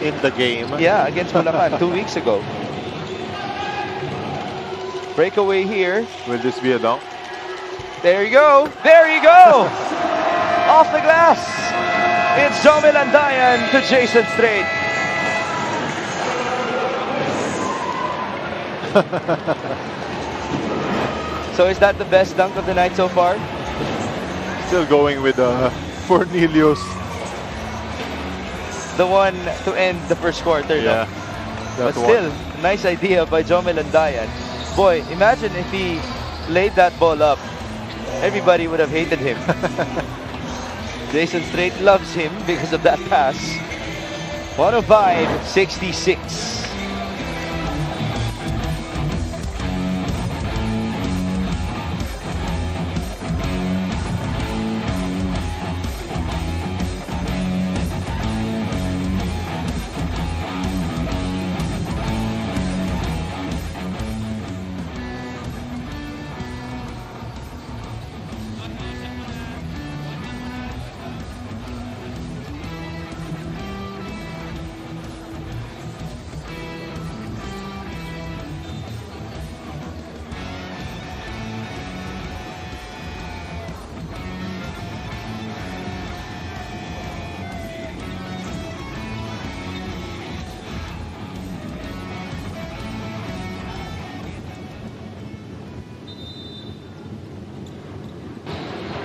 In the game. Yeah, against Bulacan 2 weeks ago. Breakaway here. Will this be a dunk? There you go. There you go. Off the glass. It's Jomel Landayan to Jason Strait. So is that the best dunk of the night so far? Still going with Fornelius. The one to end the first quarter. Yeah. No? But still, nice idea by Jomel Landayan. Boy, imagine if he laid that ball up. Everybody would have hated him. Jason Strait loves him because of that pass. 105-66.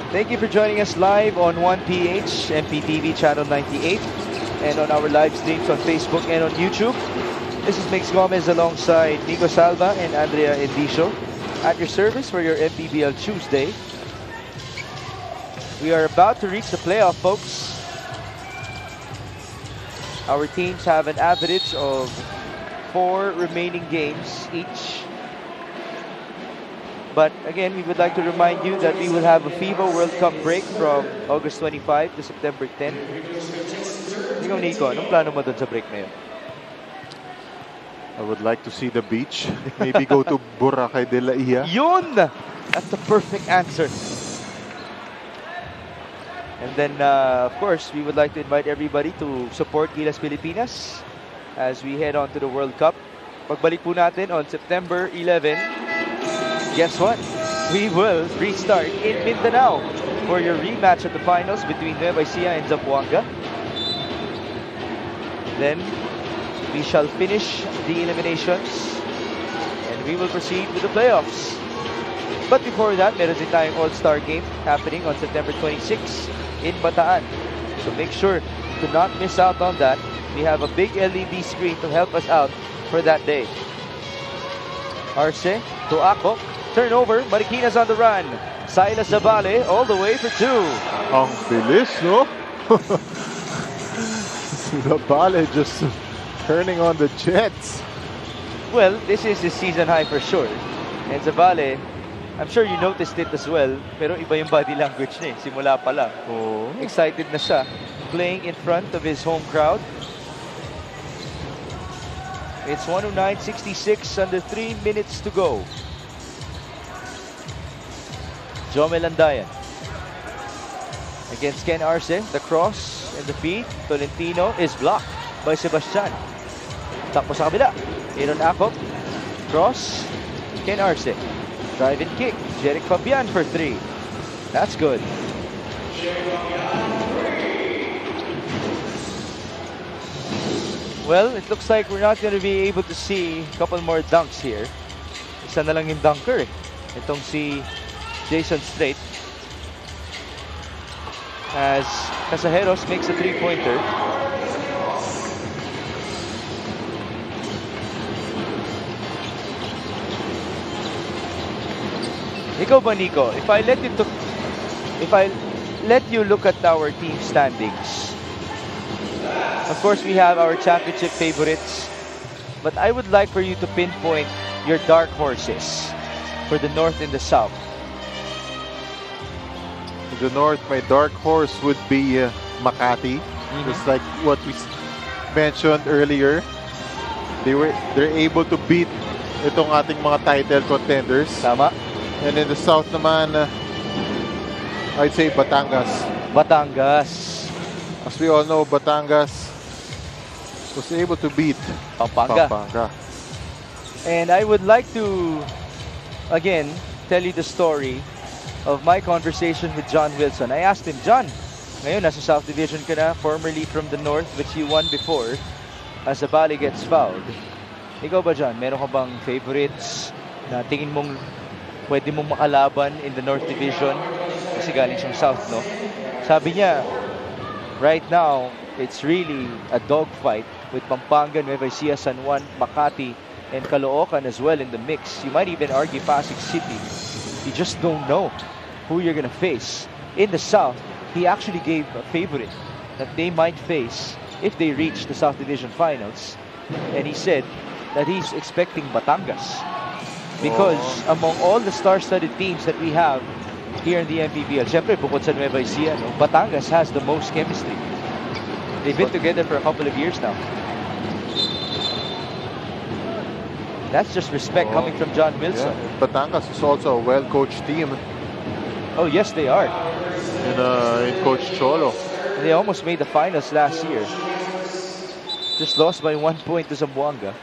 Thank you for joining us live on 1PH, MPTV Channel 98, and on our live streams on Facebook and on YouTube. This is Mix Gomez alongside Nico Salva and Andrea Endicio at your service for your MPBL Tuesday. We are about to reach the playoff, folks. Our teams have an average of 4 remaining games each. But again, we would like to remind you that we will have a FIBA World Cup break from August 25 to September 10. Ikaw, Nico, anong plano mo dun sa break na yun? I would like to see the beach. Maybe go to Boracay de la Ia. Yun! That's the perfect answer. And then, of course, we would like to invite everybody to support Gilas Pilipinas as we head on to the World Cup. Pagbalik po natin on September 11, guess what? We will restart in Mindanao for your rematch of the finals between Nueva Ecija and Zamboanga. Then, we shall finish the eliminations and we will proceed with the playoffs. But before that, meron din tayong All-Star game happening on September 26 in Bataan. So make sure to not miss out on that. We have a big LED screen to help us out for that day. Arce to Ako. Turnover. Marikina's on the run. Silas Zavale all the way for 2. Ang bilis, no? Zavale just turning on the jets. Well, this is his season high for sure. And Zavale, I'm sure you noticed it as well, pero iba yung body language niya, simula pa lang. Oh. Excited na siya, playing in front of his home crowd. It's 109-66, under 3 minutes to go. Jomel Andayan against Ken Arce. The cross and the feed. Tolentino is blocked by Sebastian. Takbo sa kabila. Aaron Akop. Cross. Ken Arce. Drive and kick. Jeric Fabian for 3. That's good. Well, it looks like we're not going to be able to see a couple more dunks here. Isa na lang yung dunker eh. Itong si Jason Strait. As Casajeros makes a 3-pointer. Ikaw ba, Nico? If I let you look at our team standings, of course we have our championship favorites, but I would like for you to pinpoint your dark horses for the North and the South. In the North, my dark horse would be Makati. Just like what we mentioned earlier, they're able to beat itong ating mga title contenders. Tama. And in the South naman, I'd say Batangas. Batangas. As we all know, Batangas was able to beat Pampanga. And I would like to, again, tell you the story of my conversation with John Wilson. I asked him, John, ngayon nasa South Division ka na, formerly from the North, which you won before, as Zavale gets fouled. Ikaw ba, John, meron ka bang favorites na tingin mong pwede mong makalaban in the North Division? Kasi galing siyang South, no? Sabi niya, right now, it's really a dogfight with Pampanga, Nueva Ecija, San Juan, Makati, and Caloocan as well in the mix. You might even argue Pasig City. You just don't know who you're gonna face. In the South, he actually gave a favorite that they might face if they reach the South Division Finals. And he said that he's expecting Batangas. Because among all the star-studded teams that we have here in the MPBL, syempre bukod sa Nueva Ecija, no, Batangas has the most chemistry. They've been together for a couple of years now. That's just respect coming from John Wilson. Yeah. Batangas is also a well-coached team. Oh, yes, they are. In Coach Cholo. They almost made the finals last year. Just lost by 1 point to Zamboanga.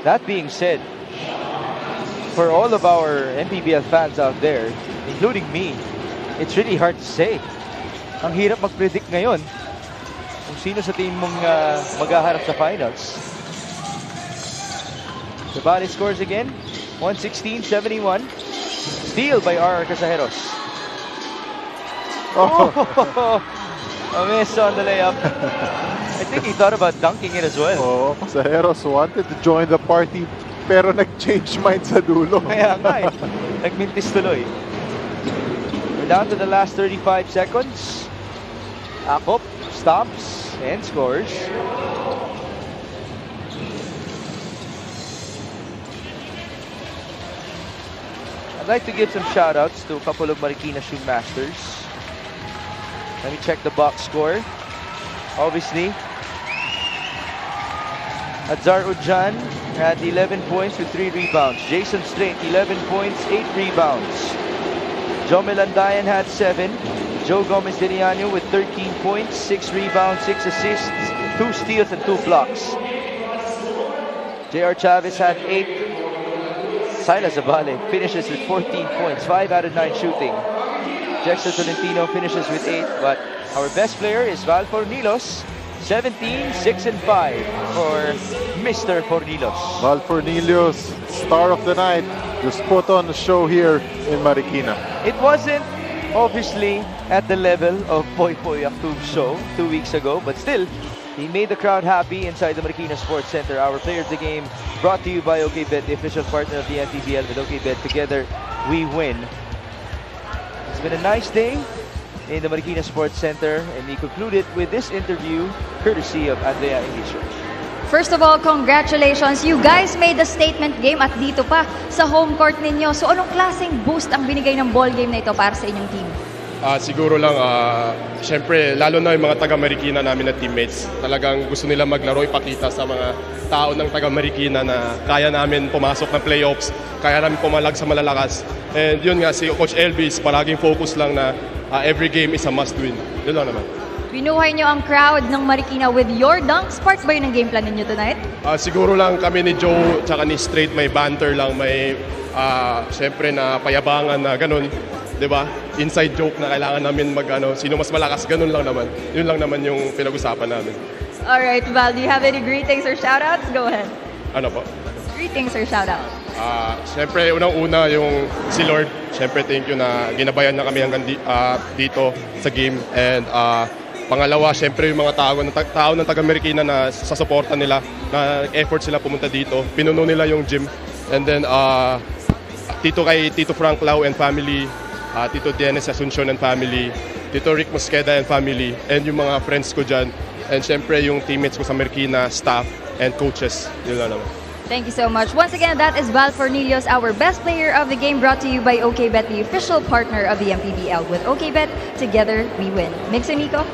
That being said, for all of our MPBL fans out there, including me, it's really hard to say. Ang hirap mag-predict ngayon kung sino sa team mong maghaharap sa finals. Zavale scores again, 116-71. Steal by R. Casajeros. Oh. A miss on the layup. I think he thought about dunking it as well. Oh, Casajeros wanted to join the party pero nag-change mind sa dulo. Kaya nga eh. Nagmintis tuloy. We're down to the last 35 seconds. Akop stops and scores. I'd like to give some shout-outs to a couple of Marikina Shoe Masters. Let me check the box score. Obviously, Adzar Ujan had 11 points with 3 rebounds. Jason Strait, 11 points, 8 rebounds. Jome Landayan had 7. Joe Gomez Diriano with 13 points, 6 rebounds, 6 assists, 2 steals, and 2 blocks. J.R. Chavez had 8. Silas Zabale finishes with 14 points, 5 out of 9 shooting. Jexter Tolentino finishes with 8, but our best player is Val Fornilos, 17, 6, and 5 for Mr. Fornilos. Val Fornilos, star of the night, just put on the show here in Marikina. It wasn't obviously at the level of Poy Poy Aktub's show 2 weeks ago, but still, he made the crowd happy inside the Marikina Sports Center. Our player of the game brought to you by OKBet, the official partner of the MPBL. With OKBet, together we win. It's been a nice day in the Marikina Sports Center, and we concluded with this interview courtesy of Andrea Indisio. First of all, congratulations. You guys made the statement game at dito pa sa home court ninyo. So anong klaseng boost ang binigay ng ball game na ito para sa inyong team? Siguro lang, syempre, lalo na yung mga taga-Marikina namin na teammates. Talagang gusto nila maglaro, ipakita sa mga tao ng taga-Marikina na kaya namin pumasok ng playoffs, kaya namin pumalag sa malalakas. And yun nga, si Coach Elvis, palaging focus lang na every game is a must-win. Yun lang naman. Binuhay nyo ang crowd ng Marikina with your dunks. Part ba yun ng game plan ninyo tonight? Siguro lang kami ni Joe tsaka ni Straight may banter lang, may syempre na payabangan na ganun. Diba? Inside joke na kailangan namin sino mas malakas, ganun lang naman. Yun lang naman yung pinag-usapan namin. Alright, Val, do you have any greetings or shoutouts? Go ahead. Ano po? Greetings or shoutouts? Siyempre, unang-una yung si Lord. Siyempre, thank you na ginabayan na kami hanggang dito sa game. And pangalawa, siyempre yung mga tao ng taga-Marikina na sa suporta nila, na effort sila pumunta dito. Pinuno nila yung gym. And then, Tito Frank Lau and family, Tito Dennis Asuncion and family, Tito Rick Mosqueda and family, and yung mga friends ko dyan. And syempre yung teammates ko sa Marikina, staff, and coaches. Yun lang naman. Thank you so much. Once again, that is Val Fornillos, our best player of the game, brought to you by OKBet, the official partner of the MPBL. With OKBet, together we win. Mix and Nico?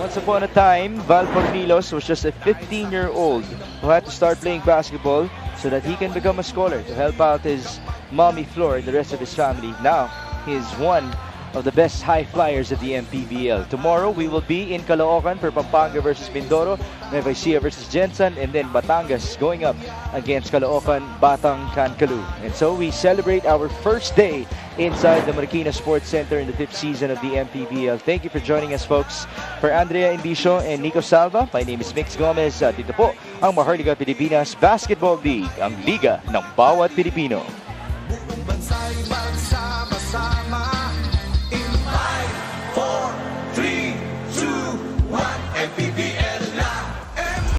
Once upon a time, Val Fornilos was just a 15-year-old who had to start playing basketball so that he can become a scholar to help out his mommy Flor and the rest of his family. Now, he is one of the best high flyers of the MPBL. Tomorrow, we will be in Caloocan for Pampanga versus Mindoro, Nueva Ecija versus Jensen, and then Batangas going up against Caloocan, Batang, Kankalu. And so we celebrate our first day inside the Marikina Sports Center in the 5th season of the MPBL. Thank you for joining us, folks. For Andrea Indisio and Nico Salva, my name is Mix Gomez. Dito po ang Maharlika Pilipinas Basketball League, ang liga ng bawat Pilipino.